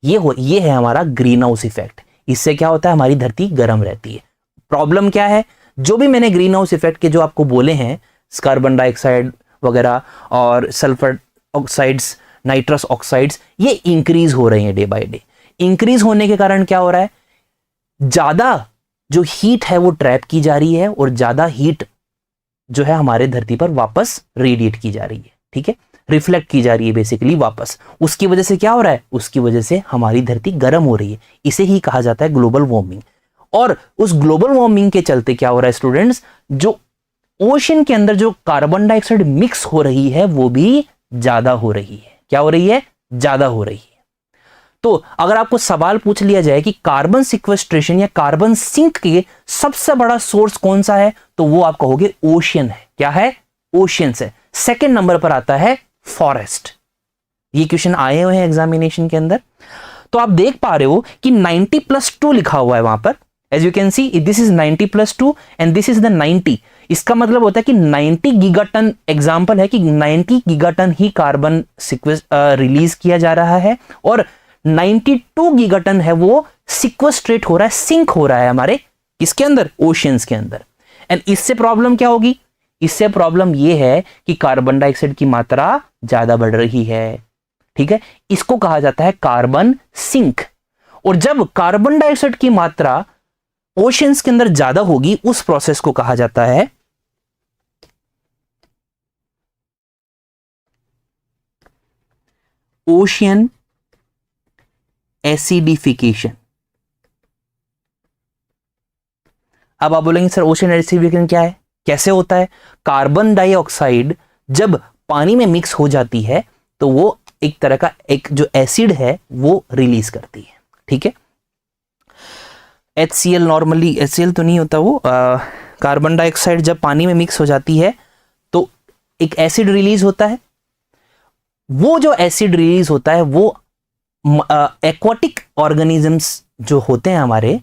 S1: ये है हमारा ग्रीन हाउस इफेक्ट। इससे क्या होता है? हमारी धरती गर्म रहती है। प्रॉब्लम क्या है? जो भी मैंने ग्रीन हाउस इफेक्ट के जो आपको बोले हैं, कार्बन डाइऑक्साइड वगैरह और सल्फर ऑक्साइड्स, नाइट्रस ऑक्साइड्स, ये इंक्रीज हो रहे हैं डे बाय डे। इंक्रीज होने के कारण क्या हो रहा है? ज्यादा जो हीट है वो ट्रैप की जा रही है और ज्यादा हीट जो है हमारे धरती पर वापस रेडिएट की जा रही है। ठीक है, रिफ्लेक्ट की जा रही है बेसिकली वापस। उसकी वजह से क्या हो रहा है? उसकी वजह से हमारी धरती गर्म हो रही है। इसे ही कहा जाता है ग्लोबल वार्मिंग। और उस ग्लोबल वार्मिंग के चलते क्या हो रहा है स्टूडेंट्स? जो ओशन के अंदर जो कार्बन डाइऑक्साइड मिक्स हो रही है वो भी ज्यादा हो रही है। क्या हो रही है? ज्यादा हो रही है। तो अगर आपको सवाल पूछ लिया जाए कि कार्बन सिक्वेस्ट्रेशन या कार्बन सिंक के सबसे बड़ा सोर्स कौन सा है, तो वो आप कहोगे ओशियन है। क्या है? ओशियन है। सेकंड नंबर पर आता है फॉरेस्ट। ये क्वेश्चन आए हुए हैं एग्जामिनेशन के अंदर। तो आप देख पा रहे हो कि 90+2 लिखा हुआ है वहां पर। As you can see this is 90+2 and this is the 90। इसका मतलब होता है कि 90 गीगाटन, एग्जाम्पल है कि 90 गीगाटन ही कार्बन रिलीज किया जा रहा है और 92 गीगाटन है वो सिक्वेस्ट्रेट हो रहा है, सिंक हो रहा है हमारे किसके अंदर? ओशियंस के अंदर। एंड इससे प्रॉब्लम क्या होगी? इससे प्रॉब्लम ये है कि कार्बन डाइऑक्साइड की मात्रा ज्यादा बढ़ रही है। ठीक है, इसको कहा जाता है कार्बन सिंक। और जब कार्बन डाइऑक्साइड की मात्रा ओशियंस के अंदर ज्यादा होगी, उस प्रोसेस को कहा जाता है ओशियन एसिडिफिकेशन। अब आप बोलेंगे सर ओशियन एसिडिफिकेशन क्या है, कैसे होता है? कार्बन डाइऑक्साइड जब पानी में मिक्स हो जाती है तो वो एक तरह का एक जो एसिड है वो रिलीज करती है। ठीक है, HCl, नॉर्मली HCl तो नहीं होता वो, कार्बन डाइऑक्साइड जब पानी में मिक्स हो जाती है तो एक एसिड रिलीज होता है। वो जो एसिड रिलीज होता है वो एक्वाटिक ऑर्गेनिजम्स जो होते हैं हमारे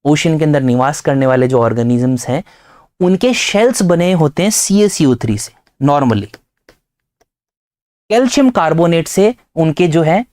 S1: ओशन के अंदर निवास करने वाले जो ऑर्गेनिजम्स हैं, उनके शेल्स बने होते हैं CaCO3 से। नॉर्मली कैल्शियम कार्बोनेट से उनके जो है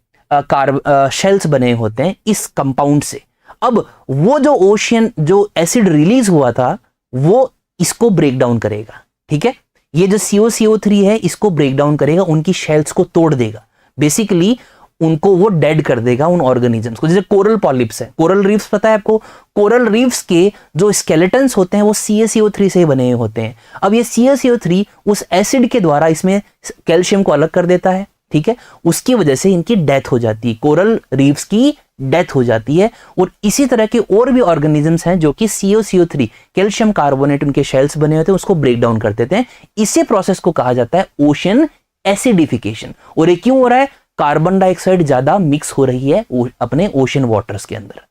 S1: शेल्स बने होते हैं इस कंपाउंड से। अब वो जो ओशियन जो एसिड रिलीज हुआ था वो इसको ब्रेक डाउन करेगा। ठीक है, ये जो CaCO3 है इसको ब्रेक डाउन करेगा, उनकी शेल्स को तोड़ देगा, बेसिकली उनको वो डेड कर देगा उन ऑर्गेनिजम्स को। जैसे कोरल पॉलिप्स है, कोरल रीफ्स पता है आपको? कोरल रीफ्स के जो स्केलेटन्स होते हैं वो CaCO3 से बने होते हैं। अब ये CaCO3 उस एसिड के द्वारा इसमें कैल्शियम को अलग कर देता है। ठीक है, उसकी वजह से इनकी डेथ हो जाती है, कोरल रीफ्स की डेथ हो जाती है। और इसी तरह के और भी ऑर्गेनिजम्स हैं जो कि CaCO3 कैल्शियम कार्बोनेट उनके शेल्स बने होते हैं उसको ब्रेक डाउन कर देते हैं। इसी प्रोसेस को कहा जाता है ओशन एसिडिफिकेशन। और ये क्यों हो रहा है? कार्बन डाइऑक्साइड ज्यादा मिक्स हो रही है अपने ओशन वाटर्स के अंदर।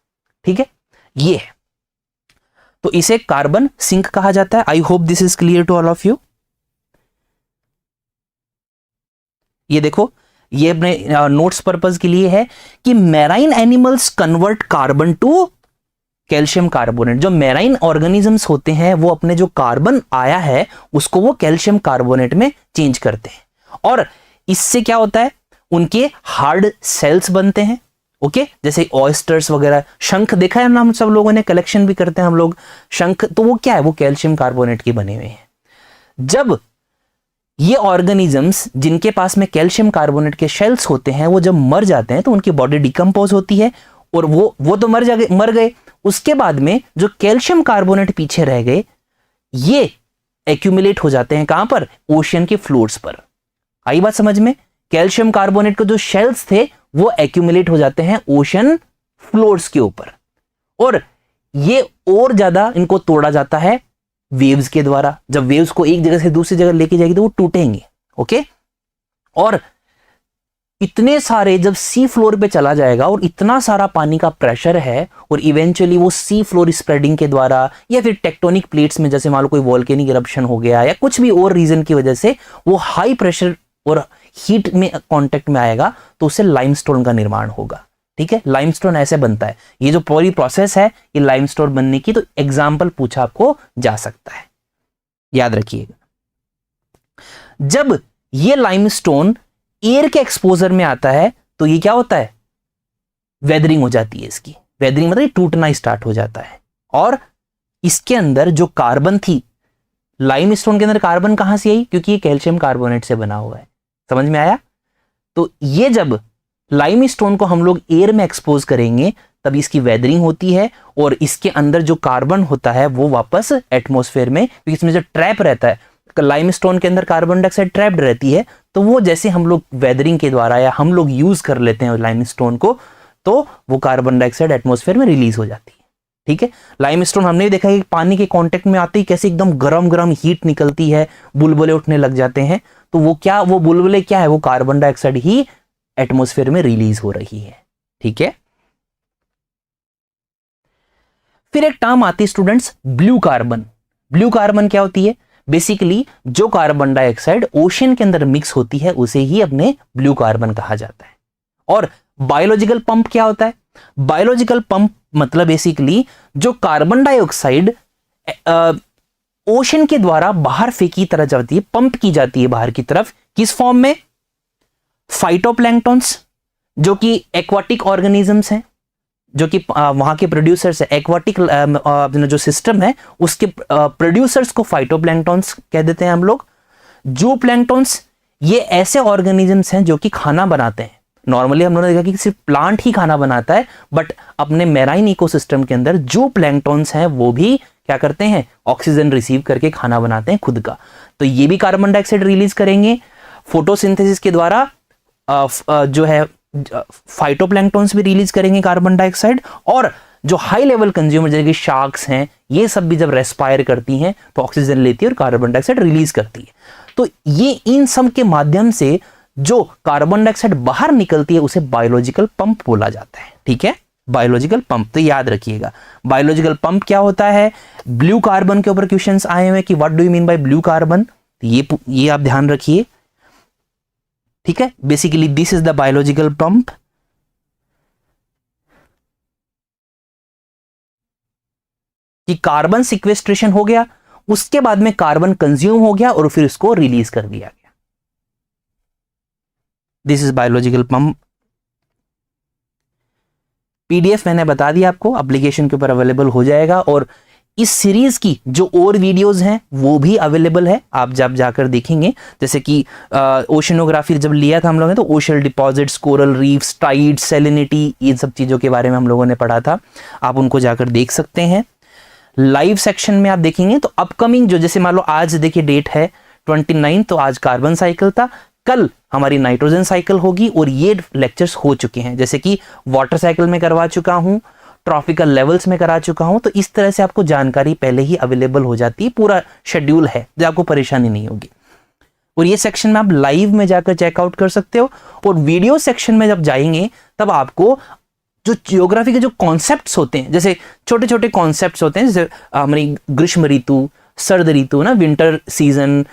S1: ठीक है, ये है, तो इसे कार्बन सिंक कहा जाता है। I hope this is clear to all of you. ये देखो, ये अपने नोट्स पर्पस के लिए है कि marine animals convert carbon to calcium carbonate. जो मैराइन ऑर्गेनिजम्स होते हैं वो अपने जो कार्बन आया है उसको वो कैल्शियम कार्बोनेट में चेंज करते हैं और इससे क्या होता है? उनके हार्ड सेल्स बनते हैं। ओके, जैसे ऑयस्टर्स वगैरह, शंख देखा है ना, हम सब लोगों ने कलेक्शन भी करते हैं हम लोग शंख, तो वो क्या है? वो कैल्शियम कार्बोनेट के बने हुए हैं। जब ये ऑर्गेनिजम्स जिनके पास में कैल्शियम कार्बोनेट के शेल्स होते हैं वो जब मर जाते हैं तो उनकी बॉडी डिकम्पोज होती है और वो तो मर गए। उसके बाद में जो कैल्शियम कार्बोनेट पीछे रह गए ये एक्यूमुलेट हो जाते हैं कहां पर? ओशन के फ्लोर्स पर। आई बात समझ में? कैल्शियम कार्बोनेट के जो शेल्स थे वो एक्यूमुलेट हो जाते हैं ओशन फ्लोर्स के ऊपर और ये और ज्यादा इनको तोड़ा जाता है वेव्स के द्वारा। जब वेव्स को एक जगह से दूसरी जगह लेके जाएगी तो वो टूटेंगे। ओके, और इतने सारे जब सी फ्लोर पे चला जाएगा और इतना सारा पानी का प्रेशर है और इवेंचुअली वो सी फ्लोर स्प्रेडिंग के द्वारा या फिर टेक्टोनिक प्लेट्स में जैसे मान लो कोई वोल्केनिक इरप्शन हो गया या कुछ भी और रीजन की वजह से वो हाई प्रेशर और हीट में कांटेक्ट में आएगा तो उससे लाइमस्टोन का निर्माण होगा। ठीक है, लाइमस्टोन ऐसे बनता है। ये जो पूरी प्रोसेस है ये लाइमस्टोन बनने की, तो एग्जाम्पल पूछा आपको जा सकता है, याद रखिएगा। जब ये लाइमस्टोन एयर के एक्सपोजर में आता है तो ये क्या होता है, वेदरिंग हो जाती है इसकी। वेदरिंग मतलब टूटना स्टार्ट हो जाता है। और इसके अंदर जो कार्बन थी, लाइमस्टोन के अंदर कार्बन कहां से आई, क्योंकि ये कैल्शियम कार्बोनेट से बना हुआ है। समझ में आया? तो ये जब लाइमस्टोन को हम लोग एयर में एक्सपोज करेंगे तब इसकी वेदरिंग होती है और इसके अंदर जो कार्बन होता है वो वापस एटमॉस्फेयर में, क्योंकि इसमें जो ट्रैप रहता है, लाइमस्टोन के अंदर कार्बन डाइऑक्साइड ट्रैप्ड रहती है, तो वो जैसे हम लोग वेदरिंग के द्वारा या हम लोग यूज कर लेते हैं लाइमस्टोन को, तो वो कार्बन डाइऑक्साइड एटमॉस्फेयर में रिलीज हो जाती है। ठीक है, लाइमस्टोन हमने भी देखा है कि पानी के कांटेक्ट में आते ही कैसे एकदम गरम गरम हीट निकलती है, बुलबुले उठने लग जाते हैं। तो वो क्या, वो बुलबुले क्या है, वो कार्बन डाइऑक्साइड ही एटमॉस्फेयर में रिलीज हो रही है। ठीक है, फिर एक टर्म आती है students, blue carbon. Blue carbon क्या होती है? बेसिकली जो कार्बन डाइऑक्साइड ओशन के अंदर मिक्स होती है उसे ही अपने ब्लू कार्बन कहा जाता है। और बायोलॉजिकल पंप क्या होता है? बायोलॉजिकल पंप मतलब बेसिकली जो कार्बन डाइऑक्साइड ओशन के द्वारा बाहर फेंकी तरह जाती है, पंप की जाती है बाहर की तरफ, किस फॉर्म में? फाइटोप्लैंक्टन्स, जो कि एक्वाटिक ऑर्गेनिजम्स हैं, जो कि वहां के प्रोड्यूसर्स है। एक्वाटिक जो सिस्टम है उसके प्रोड्यूसर्स को फाइटोप्लैंक्टन्स कह देते हैं हम लोग। जूप्लैंक्टन्स ये ऐसे ऑर्गेनिजम्स हैं जो कि खाना बनाते हैं। नॉर्मली हम लोगों ने देखा कि सिर्फ प्लांट ही खाना बनाता है, बट अपने मैराइन इकोसिस्टम के अंदर जो प्लैंक्टन्स हैं वो भी क्या करते हैं, ऑक्सीजन रिसीव करके खाना बनाते हैं खुद का। तो ये भी कार्बन डाइऑक्साइड रिलीज करेंगे फोटोसिंथेसिस के द्वारा। जो है फाइटोप्लैंक्टन्स भी रिलीज करेंगे कार्बन डाइऑक्साइड, और जो हाई लेवल कंज्यूमर जैसे कि शार्क्स हैं, ये सब भी जब रेस्पायर करती हैं तो ऑक्सीजन लेती है और कार्बन डाइऑक्साइड रिलीज करती है। तो ये इन सब के माध्यम से जो कार्बन डाइऑक्साइड बाहर निकलती है उसे बायोलॉजिकल पंप बोला जाता है। ठीक है, बायोलॉजिकल पंप। तो याद रखिएगा बायोलॉजिकल पंप क्या होता है। ब्लू कार्बन के ऊपर क्वेश्चंस आए हुए कि what do you mean by blue carbon, ये आप ध्यान रखिए। ठीक है, basically this is the biological pump. कि कार्बन सिक्वेस्ट्रेशन हो गया, उसके बाद में कार्बन कंज्यूम हो गया और फिर इसको रिलीज कर दिया गया। This is biological pump. PDF मैंने बता दिया आपको, एप्लीकेशन के ऊपर अवेलेबल हो जाएगा। और इस सीरीज की जो और वीडियोस हैं वो भी अवेलेबल है, आप जब जाकर देखेंगे। जैसे कि ओशनोग्राफी जब लिया था हम लोगों ने, तो ocean deposits, coral reefs, tides, salinity, इन सब चीज़ों के बारे में हम लोगों ने पढ़ा था, आप उनको जाकर देख सकते हैं। लाइव सेक्शन में आप देखेंगे तो अपकमिंग जो, जैसे मान लो आज देखिए डेट है 29, तो आज कार्बन साइकिल था, कल हमारी नाइट्रोजन साइकिल होगी और ये लेक्चर्स हो चुके हैं। जैसे कि वाटर साइकिल में करवा चुका हूं, ट्रॉपिकल लेवल्स में करा चुका हूं। तो इस तरह से आपको जानकारी पहले ही अवेलेबल हो जाती है, पूरा शेड्यूल है, जो आपको परेशानी नहीं होगी। और ये सेक्शन में आप लाइव में जाकर चेकआउट कर सकते हो। और वीडियो सेक्शन में जब जाएंगे तब आपको जो ज्योग्राफी के जो कॉन्सेप्ट्स होते हैं, जैसे छोटे छोटे कॉन्सेप्ट्स होते हैं, जैसे हमारी ग्रीष्म ऋतु, सर्द ऋतु ना, winter season,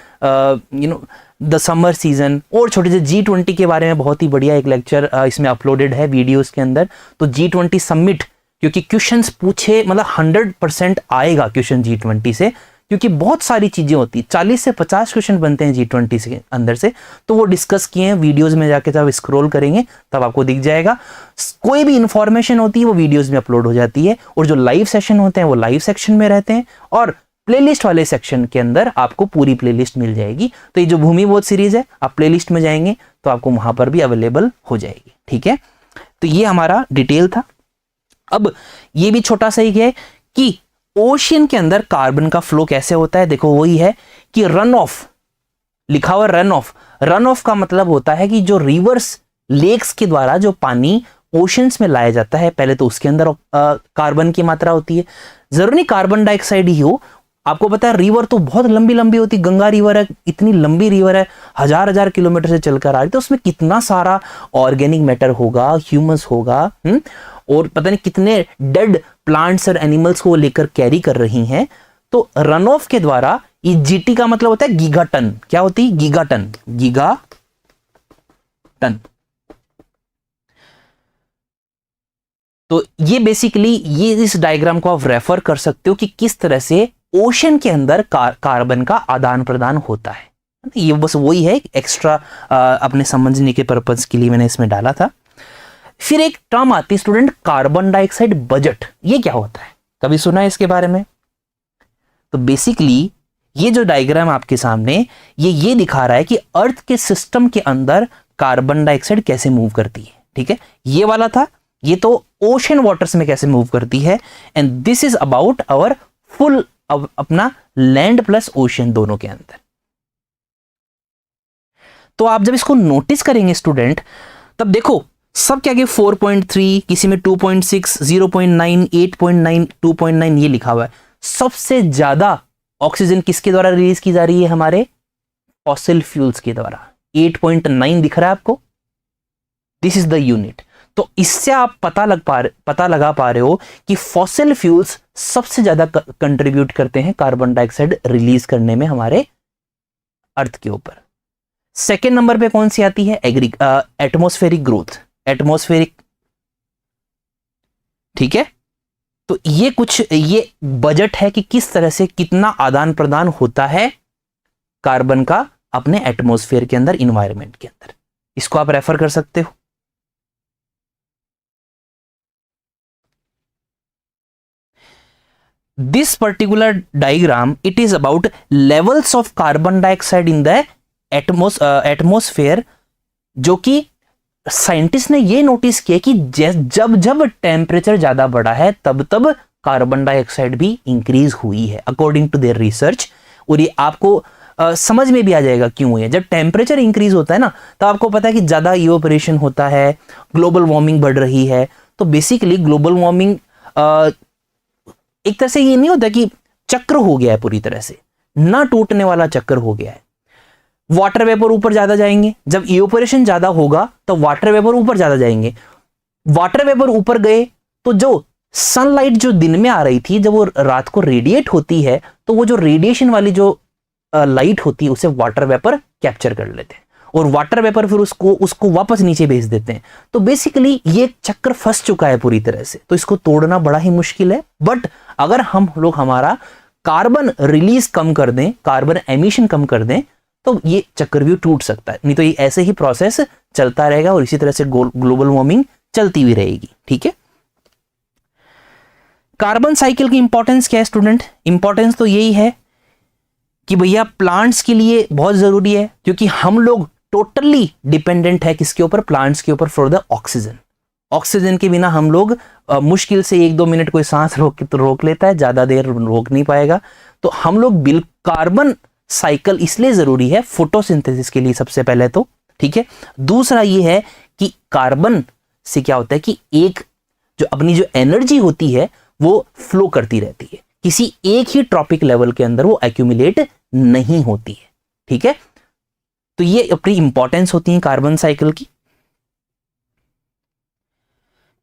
S1: the summer season, और छोटे से G20 के बारे में बहुत ही बढ़िया एक लेक्चर इसमें अपलोडेड है वीडियोस के अंदर। तो G20 समिट, क्योंकि क्वेश्चंस पूछे मतलब 100% आएगा क्वेश्चन G20 से, क्योंकि बहुत सारी चीजें होती है, 40 से 50 क्वेश्चन बनते हैं G20 से अंदर से। तो वो डिस्कस किए हैं वीडियोस में, जाके जब स्क्रॉल करेंगे तब आपको दिख जाएगा। कोई भी इंफॉर्मेशन होती है वो वीडियोस में अपलोड हो जाती है, और जो लाइव सेशन होते हैं वो लाइव सेक्शन में रहते हैं, और प्लेलिस्ट वाले सेक्शन के अंदर आपको पूरी प्लेलिस्ट मिल जाएगी। तो ये जो भूमि बोध सीरीज है, आप प्लेलिस्ट में जाएंगे तो आपको वहां पर भी अवेलेबल हो जाएगी। ठीक है, तो ये हमारा डिटेल था। अब ये भी छोटा सा ही है कि ओशियन के अंदर कार्बन का फ्लो कैसे होता है। देखो वही है कि रन ऑफ लिखा हुआ, रन ऑफ। रन ऑफ का मतलब होता है कि जो रिवर्स, लेक्स के द्वारा जो पानी ओशंस में लाया जाता है, पहले तो उसके अंदर कार्बन की मात्रा होती है। जरूरी नहीं कार्बन डाइऑक्साइड ही हो, आपको पता है रिवर तो बहुत लंबी लंबी होती, गंगा रिवर है, इतनी लंबी रिवर है, हजार हजार किलोमीटर से चलकर आ रही, तो उसमें कितना सारा ऑर्गेनिक मैटर होगा, ह्यूमस होगा, और पता नहीं कितने डेड प्लांट्स और एनिमल्स को लेकर कैरी कर रही हैं। तो रन ऑफ के द्वारा, ये जीटी का मतलब होता है गीगाटन, क्या होती है गीगाटन, गीगाटन। तो ये बेसिकली ये इस डायग्राम को आप रेफर कर सकते हो कि किस तरह से ओशन के अंदर कार्बन का आदान प्रदान होता है। ये बस वही है एक्स्ट्रा अपने समझने के पर्पज के लिए मैंने इसमें डाला था। फिर एक टर्म आती है स्टूडेंट, कार्बन डाइऑक्साइड बजट। ये क्या होता है, कभी सुना है इसके बारे में? तो बेसिकली ये जो डायग्राम आपके सामने ये दिखा रहा है कि अर्थ के सिस्टम के अंदर कार्बन डाइऑक्साइड कैसे मूव करती है। ठीक है, ये वाला था, ये तो ओशन वाटर्स में कैसे मूव करती है, and this is about our full अपना लैंड प्लस ओशन दोनों के अंदर। तो आप जब इसको नोटिस करेंगे स्टूडेंट, तब देखो सब क्या 4.3, किसी में 2.6, 0.9, 8.9, 2.9 ये लिखा हुआ है। सबसे ज्यादा ऑक्सीजन किसके द्वारा रिलीज की जा रही है? हमारे फॉसिल फ्यूल्स के द्वारा। 8.9 दिख रहा है आपको, दिस इज द यूनिट। तो इससे आप पता लगा पा रहे हो कि फॉसिल फ्यूल्स सबसे ज्यादा कंट्रीब्यूट करते हैं कार्बन डाइऑक्साइड रिलीज करने में हमारे अर्थ के ऊपर। सेकेंड नंबर पे कौन सी आती है? Atmospheric growth, atmospheric. ठीक है, तो ये बजट है कि किस तरह से कितना आदान प्रदान होता है कार्बन का अपने एटमॉस्फेयर के अंदर, इन्वायरमेंट के अंदर। इसको आप रेफर कर सकते हो। This particular diagram, it is about levels of carbon dioxide in the atmosphere, जो कि साइंटिस्ट ने ये नोटिस किया कि जब जब टेम्परेचर ज्यादा बढ़ा है तब तब कार्बन डाइऑक्साइड भी इंक्रीज हुई है अकॉर्डिंग टू देयर रिसर्च। और ये आपको समझ में भी आ जाएगा क्यों हुई है। जब टेम्परेचर इंक्रीज होता है ना, तो आपको पता है कि ज्यादा इवेपोरेशन होता है, ग्लोबल वार्मिंग बढ़ रही है। तो बेसिकली ग्लोबल वार्मिंग एक तरह से ये नहीं होता कि चक्र हो गया है, पूरी तरह से ना टूटने वाला चक्र हो गया है। वाटर वेपर ऊपर ज्यादा जाएंगे, जब इवेपोरेशन ज्यादा होगा तो वाटर वेपर ऊपर ज्यादा जाएंगे। वाटर वेपर ऊपर गए तो जो सनलाइट जो दिन में आ रही थी, जब वो रात को रेडिएट होती है, तो वो जो रेडिएशन वाली जो लाइट होती है उसे वाटर वेपर कैप्चर कर लेते हैं, और वाटर वेपर फिर उसको वापस नीचे भेज देते हैं। तो बेसिकली ये चक्र फंस चुका है पूरी तरह से, तो इसको तोड़ना बड़ा ही मुश्किल है। बट अगर हम लोग हमारा कार्बन रिलीज कम कर दें, कार्बन एमिशन कम कर दें, तो ये चक्रव्यूह टूट सकता है। नहीं तो ये ऐसे ही प्रोसेस चलता रहेगा और इसी तरह से ग्लोबल वार्मिंग चलती हुई रहेगी। ठीक है, कार्बन साइकिल की इंपॉर्टेंस क्या है स्टूडेंट? इंपॉर्टेंस तो यही है कि भैया प्लांट्स के लिए बहुत जरूरी है, क्योंकि हम लोग टोटली डिपेंडेंट है किसके ऊपर? प्लांट्स के ऊपर, फॉर द ऑक्सीजन। ऑक्सीजन के बिना हम लोग मुश्किल से 1-2 मिनट कोई सांस रोक लेता है, ज्यादा देर रोक नहीं पाएगा। तो हम लोग कार्बन साइकिल इसलिए जरूरी है फोटोसिंथेसिस के लिए सबसे पहले तो। ठीक है, दूसरा ये है कि कार्बन से क्या होता है कि एक जो अपनी जो एनर्जी होती है वो फ्लो करती रहती है, किसी एक ही ट्रॉपिक लेवल के अंदर वो एक्यूमुलेट नहीं होती है। ठीक है, तो ये अपनी इंपॉर्टेंस होती है कार्बन साइकिल की।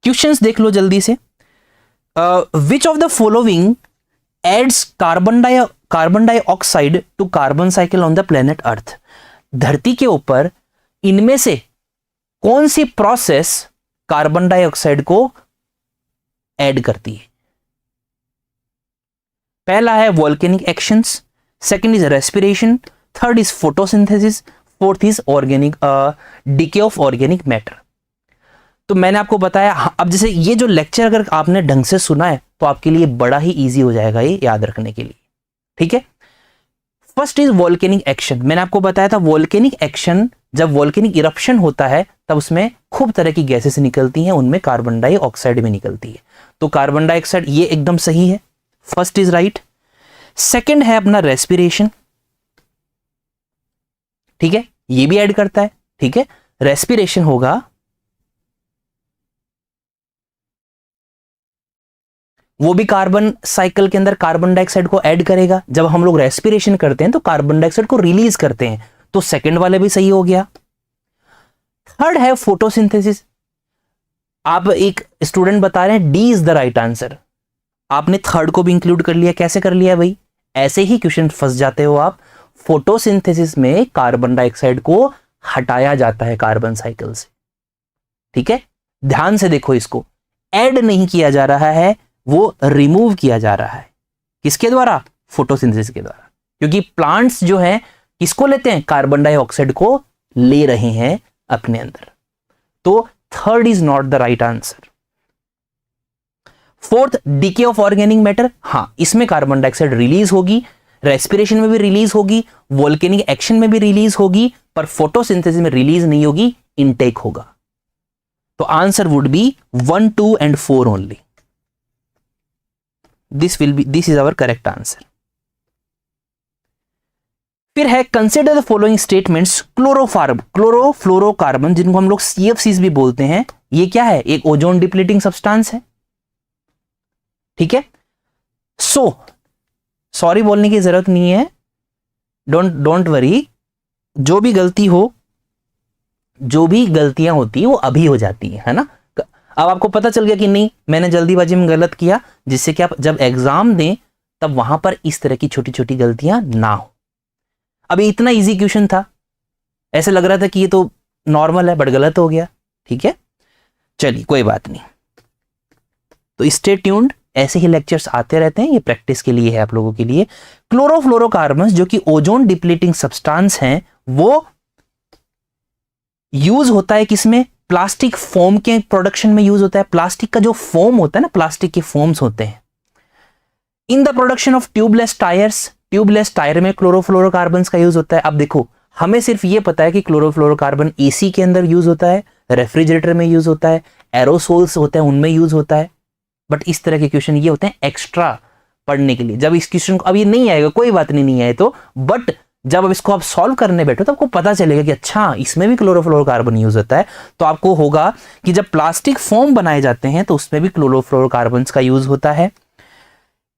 S1: क्वेश्चंस देख लो जल्दी से। Which of the following adds carbon dioxide to carbon cycle on the planet earth? धरती के ऊपर इनमें से कौन सी प्रोसेस कार्बन डाइऑक्साइड को ऐड करती है? पहला है volcanic actions, second is respiration, third is photosynthesis, fourth is organic decay of organic matter. तो मैंने आपको बताया, अब जैसे ये जो लेक्चर अगर आपने ढंग से सुना है तो आपके लिए बड़ा ही इजी हो जाएगा ये याद रखने के लिए। ठीक है, फर्स्ट इज वोल्केनिक एक्शन। मैंने आपको बताया था वोल्केनिक एक्शन, जब वोल्केनिक इरप्शन होता है तब उसमें खूब तरह की गैसेस निकलती हैं, उनमें कार्बन डाइऑक्साइड भी निकलती है। तो कार्बन डाइऑक्साइड ये एकदम सही है, फर्स्ट इज राइट। सेकंड है अपना रेस्पिरेशन। ठीक है, ये भी ऐड करता है। ठीक है, रेस्पिरेशन होगा वो भी कार्बन साइकिल के अंदर कार्बन डाइऑक्साइड को ऐड करेगा। जब हम लोग रेस्पिरेशन करते हैं तो कार्बन डाइऑक्साइड को रिलीज करते हैं, तो सेकंड वाला भी सही हो गया। थर्ड है फोटोसिंथेसिस। आप एक स्टूडेंट बता रहे हैं D is the right answer, आपने थर्ड को भी इंक्लूड कर लिया। कैसे कर लिया भाई? ऐसे ही क्वेश्चन फंस जाते हो आप। फोटोसिंथेसिस में कार्बन डाइऑक्साइड को हटाया जाता है कार्बन साइकिल से, ठीक है? ध्यान से देखो, इसको ऐड नहीं किया जा रहा है, वो रिमूव किया जा रहा है। किसके द्वारा? फोटोसिंथेसिस के द्वारा। क्योंकि प्लांट्स जो हैं किसको लेते हैं? कार्बन डाइऑक्साइड को ले रहे हैं अपने अंदर। तो third is not the right answer. Fourth, DK of organic matter. हां, इसमें कार्बन डाइऑक्साइड रिलीज होगी, रेस्पिरेशन में भी रिलीज होगी, वोल्केनिक एक्शन में भी रिलीज होगी, पर फोटोसिंथेसिस में रिलीज नहीं होगी, इनटेक होगा। तो answer would be 1, 2 and 4 only. This is our correct answer. फिर है consider the following statements. Chlorofluorocarbon, जिनको हम लोग CFCs भी बोलते हैं, ये क्या है? एक ओजोन डिप्लीटिंग सब्सटेंस है, ठीक है? सॉरी बोलने की जरूरत नहीं है, डोंट वरी। जो भी गलती हो, जो भी गलतियां होती है वो अभी हो जाती है ना? अब आपको पता चल गया कि नहीं, मैंने जल्दीबाजी में गलत किया, जिससे कि आप जब एग्जाम दें तब वहां पर इस तरह की छोटी छोटी गलतियां ना हो। अभी इतना इजी क्वेश्चन था, ऐसे लग रहा था कि ये तो नॉर्मल है, बट गलत हो गया, ठीक है? चलिए कोई बात नहीं। तो स्टे ट्यून्ड, ऐसे ही लेक्चर्स आते रहते हैं, ये प्रैक्टिस के लिए है आप लोगों के लिए। क्लोरोफ्लोरोकार्बन्स जो कि ओजोन डिप्लीटिंग सब्सटेंस हैं, वो यूज होता है किसमें? प्लास्टिक फोम के प्रोडक्शन में यूज होता है। प्लास्टिक का जो फोम होता है ना, प्लास्टिक के फोम्स होते हैं। In the production of tubeless tyres, tubeless tyre में क्लोरोफ्लोरोकार्बन्स का यूज होता है। अब देखो, हमें सिर्फ ये पता है कि क्लोरोफ्लोरोकार्बन एसी के अंदर यूज होता है, रेफ्रिजरेटर में यूज होता है, एरोसोल्स होते हैं उनमें यूज होता है, बट इस तरह के क्वेश्चन ये होते हैं एक्स्ट्रा पढ़ने के लिए। जब इस क्वेश्चन को, अब ये नहीं आएगा, कोई बात नहीं आए तो, बट जब अब इसको आप सॉल्व करने बैठो तो आपको पता चलेगा कि अच्छा, इसमें भी क्लोरोफ्लोरोकार्बन यूज होता है। तो आपको होगा कि जब प्लास्टिक फोम बनाए जाते हैं तो उसमें भी क्लोरोफ्लोरोकार्बन्स का यूज होता है।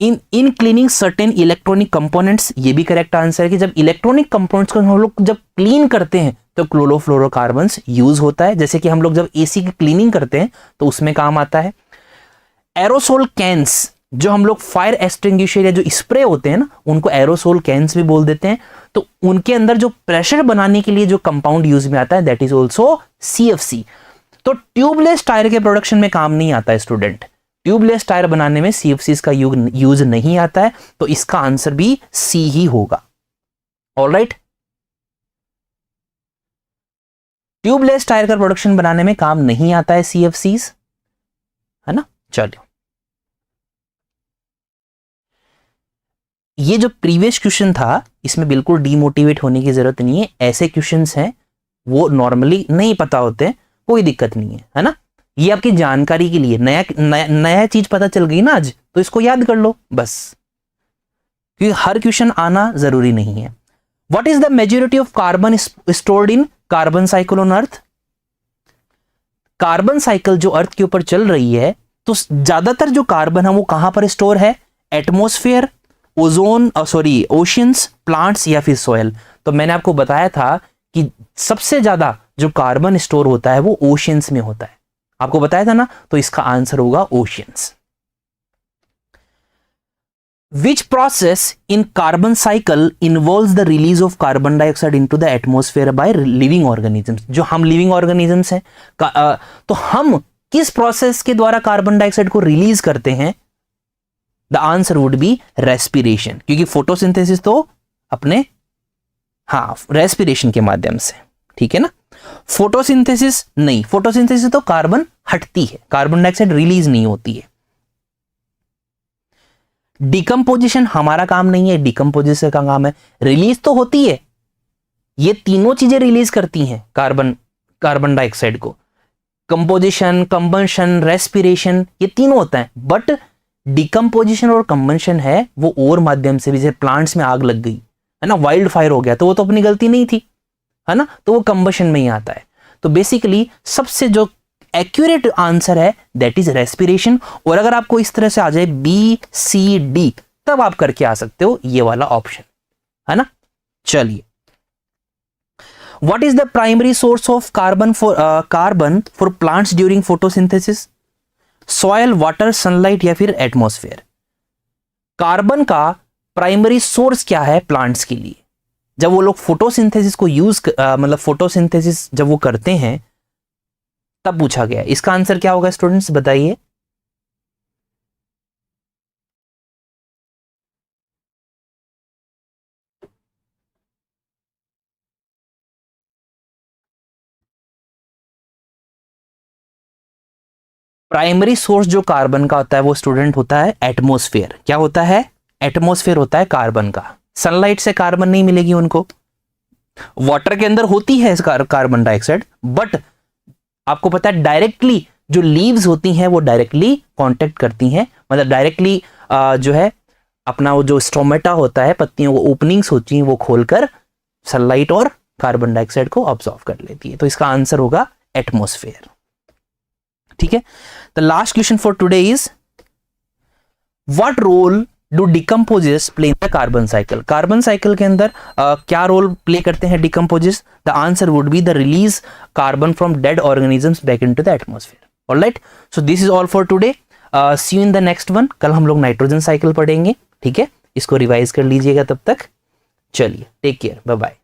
S1: इन क्लीनिंग सर्टेन इलेक्ट्रॉनिक कंपोनेंट्स, ये भी करेक्ट आंसर है कि जब इलेक्ट्रॉनिक कंपोनेंट्स को हम लोग जब क्लीन करते हैं तो क्लोरोफ्लोरोकार्बन्स यूज होता है। जैसे कि हम लोग जब एसी की क्लीनिंग करते हैं तो उसमें काम आता है। एरोसोल कैंस, जो हम लोग फायर एक्सटिंग्विशर या जो स्प्रे होते हैं ना, उनको एरोसोल कैंस भी बोल देते हैं। तो उनके अंदर जो प्रेशर बनाने के लिए जो कंपाउंड यूज में आता है, दैट इज ऑल्सो CFC। तो ट्यूबलेस टायर के प्रोडक्शन में काम नहीं आता है स्टूडेंट, ट्यूबलेस टायर बनाने में CFCs का यूज नहीं आता है। तो इसका आंसर भी C ही होगा। ऑलराइट, ट्यूबलेस टायर का प्रोडक्शन बनाने में काम नहीं आता है CFCs, है ना? चलिए, ये जो प्रीवियस क्वेश्चन था, इसमें बिल्कुल डीमोटिवेट होने की जरूरत नहीं है। ऐसे क्वेश्चंस हैं वो नॉर्मली नहीं पता होते, कोई दिक्कत नहीं है ना? ये आपकी जानकारी के लिए, नया चीज पता चल गई ना आज, तो इसको याद कर लो बस, क्योंकि हर क्वेश्चन आना जरूरी नहीं है। What is the majority of carbon stored in carbon cycle on earth? Carbon cycle जो अर्थ के ऊपर चल रही है, तो ज्यादातर जो कार्बन है वो कहां पर स्टोर है? एटमॉस्फेयर, ओजोन, ओशियंस, प्लांट्स या फिर सोयल। तो मैंने आपको बताया था कि सबसे ज्यादा जो कार्बन स्टोर होता है वो ओशियंस में होता है, आपको बताया था ना? तो इसका आंसर होगा oceans. Which process in carbon cycle involves the release of carbon dioxide into the atmosphere by living organisms? जो हम लिविंग ऑर्गेनिजम्स हैं, तो हम किस प्रोसेस के द्वारा कार्बन डाइऑक्साइड को रिलीज करते हैं? The answer would B respiration, क्योंकि फोटोसिंथेसिस तो अपने रेस्पिरेशन के माध्यम से, ठीक है ना? फोटोसिंथेसिस नहीं, फोटोसिंथेसिस तो कार्बन हटती है, कार्बन डाइऑक्साइड रिलीज नहीं होती है। डिकम्पोजिशन हमारा काम नहीं है, डिकम्पोजिशन का काम है, रिलीज तो होती है। ये तीनों चीजें रिलीज करती हैं कार्बन डाइऑक्साइड को, कंपोजिशन, कंबंशन, रेस्पिरेशन, ये तीनों होता है। बट डिकम्पोजिशन और कंबंशन है वो और माध्यम से भी, जैसे प्लांट्स में आग लग गई है ना, वाइल्ड फायर हो गया, तो वो तो अपनी गलती नहीं थी, है ना? तो वो कंबशन में ही आता है। तो बेसिकली सबसे जो एक्यूरेट आंसर है दैट इज रेस्पिरेशन। और अगर आपको इस तरह से आ जाए BCD, तब आप करके आ सकते हो ये वाला ऑप्शन, है ना। चलिए, what is the primary source of carbon for plants during photosynthesis? Soil, water, sunlight या फिर एटमॉस्फेयर? कार्बन का प्राइमरी सोर्स क्या है प्लांट्स के लिए? जब वो लोग फोटोसिंथेसिस को मतलब फोटोसिंथेसिस जब वो करते हैं तब पूछा गया। इसका आंसर क्या होगा स्टूडेंट्स, बताइए। प्राइमरी सोर्स जो कार्बन का होता है वो स्टूडेंट होता है एटमॉस्फेयर। क्या होता है? एटमॉस्फेयर होता है कार्बन का। सनलाइट से कार्बन नहीं मिलेगी उनको, वाटर के अंदर होती है कार्बन डाइऑक्साइड, बट आपको पता है डायरेक्टली जो लीव्स होती हैं वो डायरेक्टली कांटेक्ट करती हैं, मतलब डायरेक्टली जो है अपना वो जो स्टोमेटा होता है, पत्तियों को ओपनिंग्स होती हैं, वो खोलकर सनलाइट और कार्बन डाइऑक्साइड को ऑब्जॉर्व कर लेती है। तो इसका आंसर होगा एटमॉस्फेयर। ठीक है, the last question for today is what role do decomposers play in the carbon cycle? Carbon cycle के अंदर क्या रोल प्ले करते हैं decomposers? The answer would be the release carbon from dead organisms back into the atmosphere. Alright, so this is all for today, see you in the next one. कल हम लोग नाइट्रोजन साइकिल पढ़ेंगे, ठीक है, इसको रिवाइज कर लीजिएगा तब तक। चलिए, टेक केयर, बाय बाय।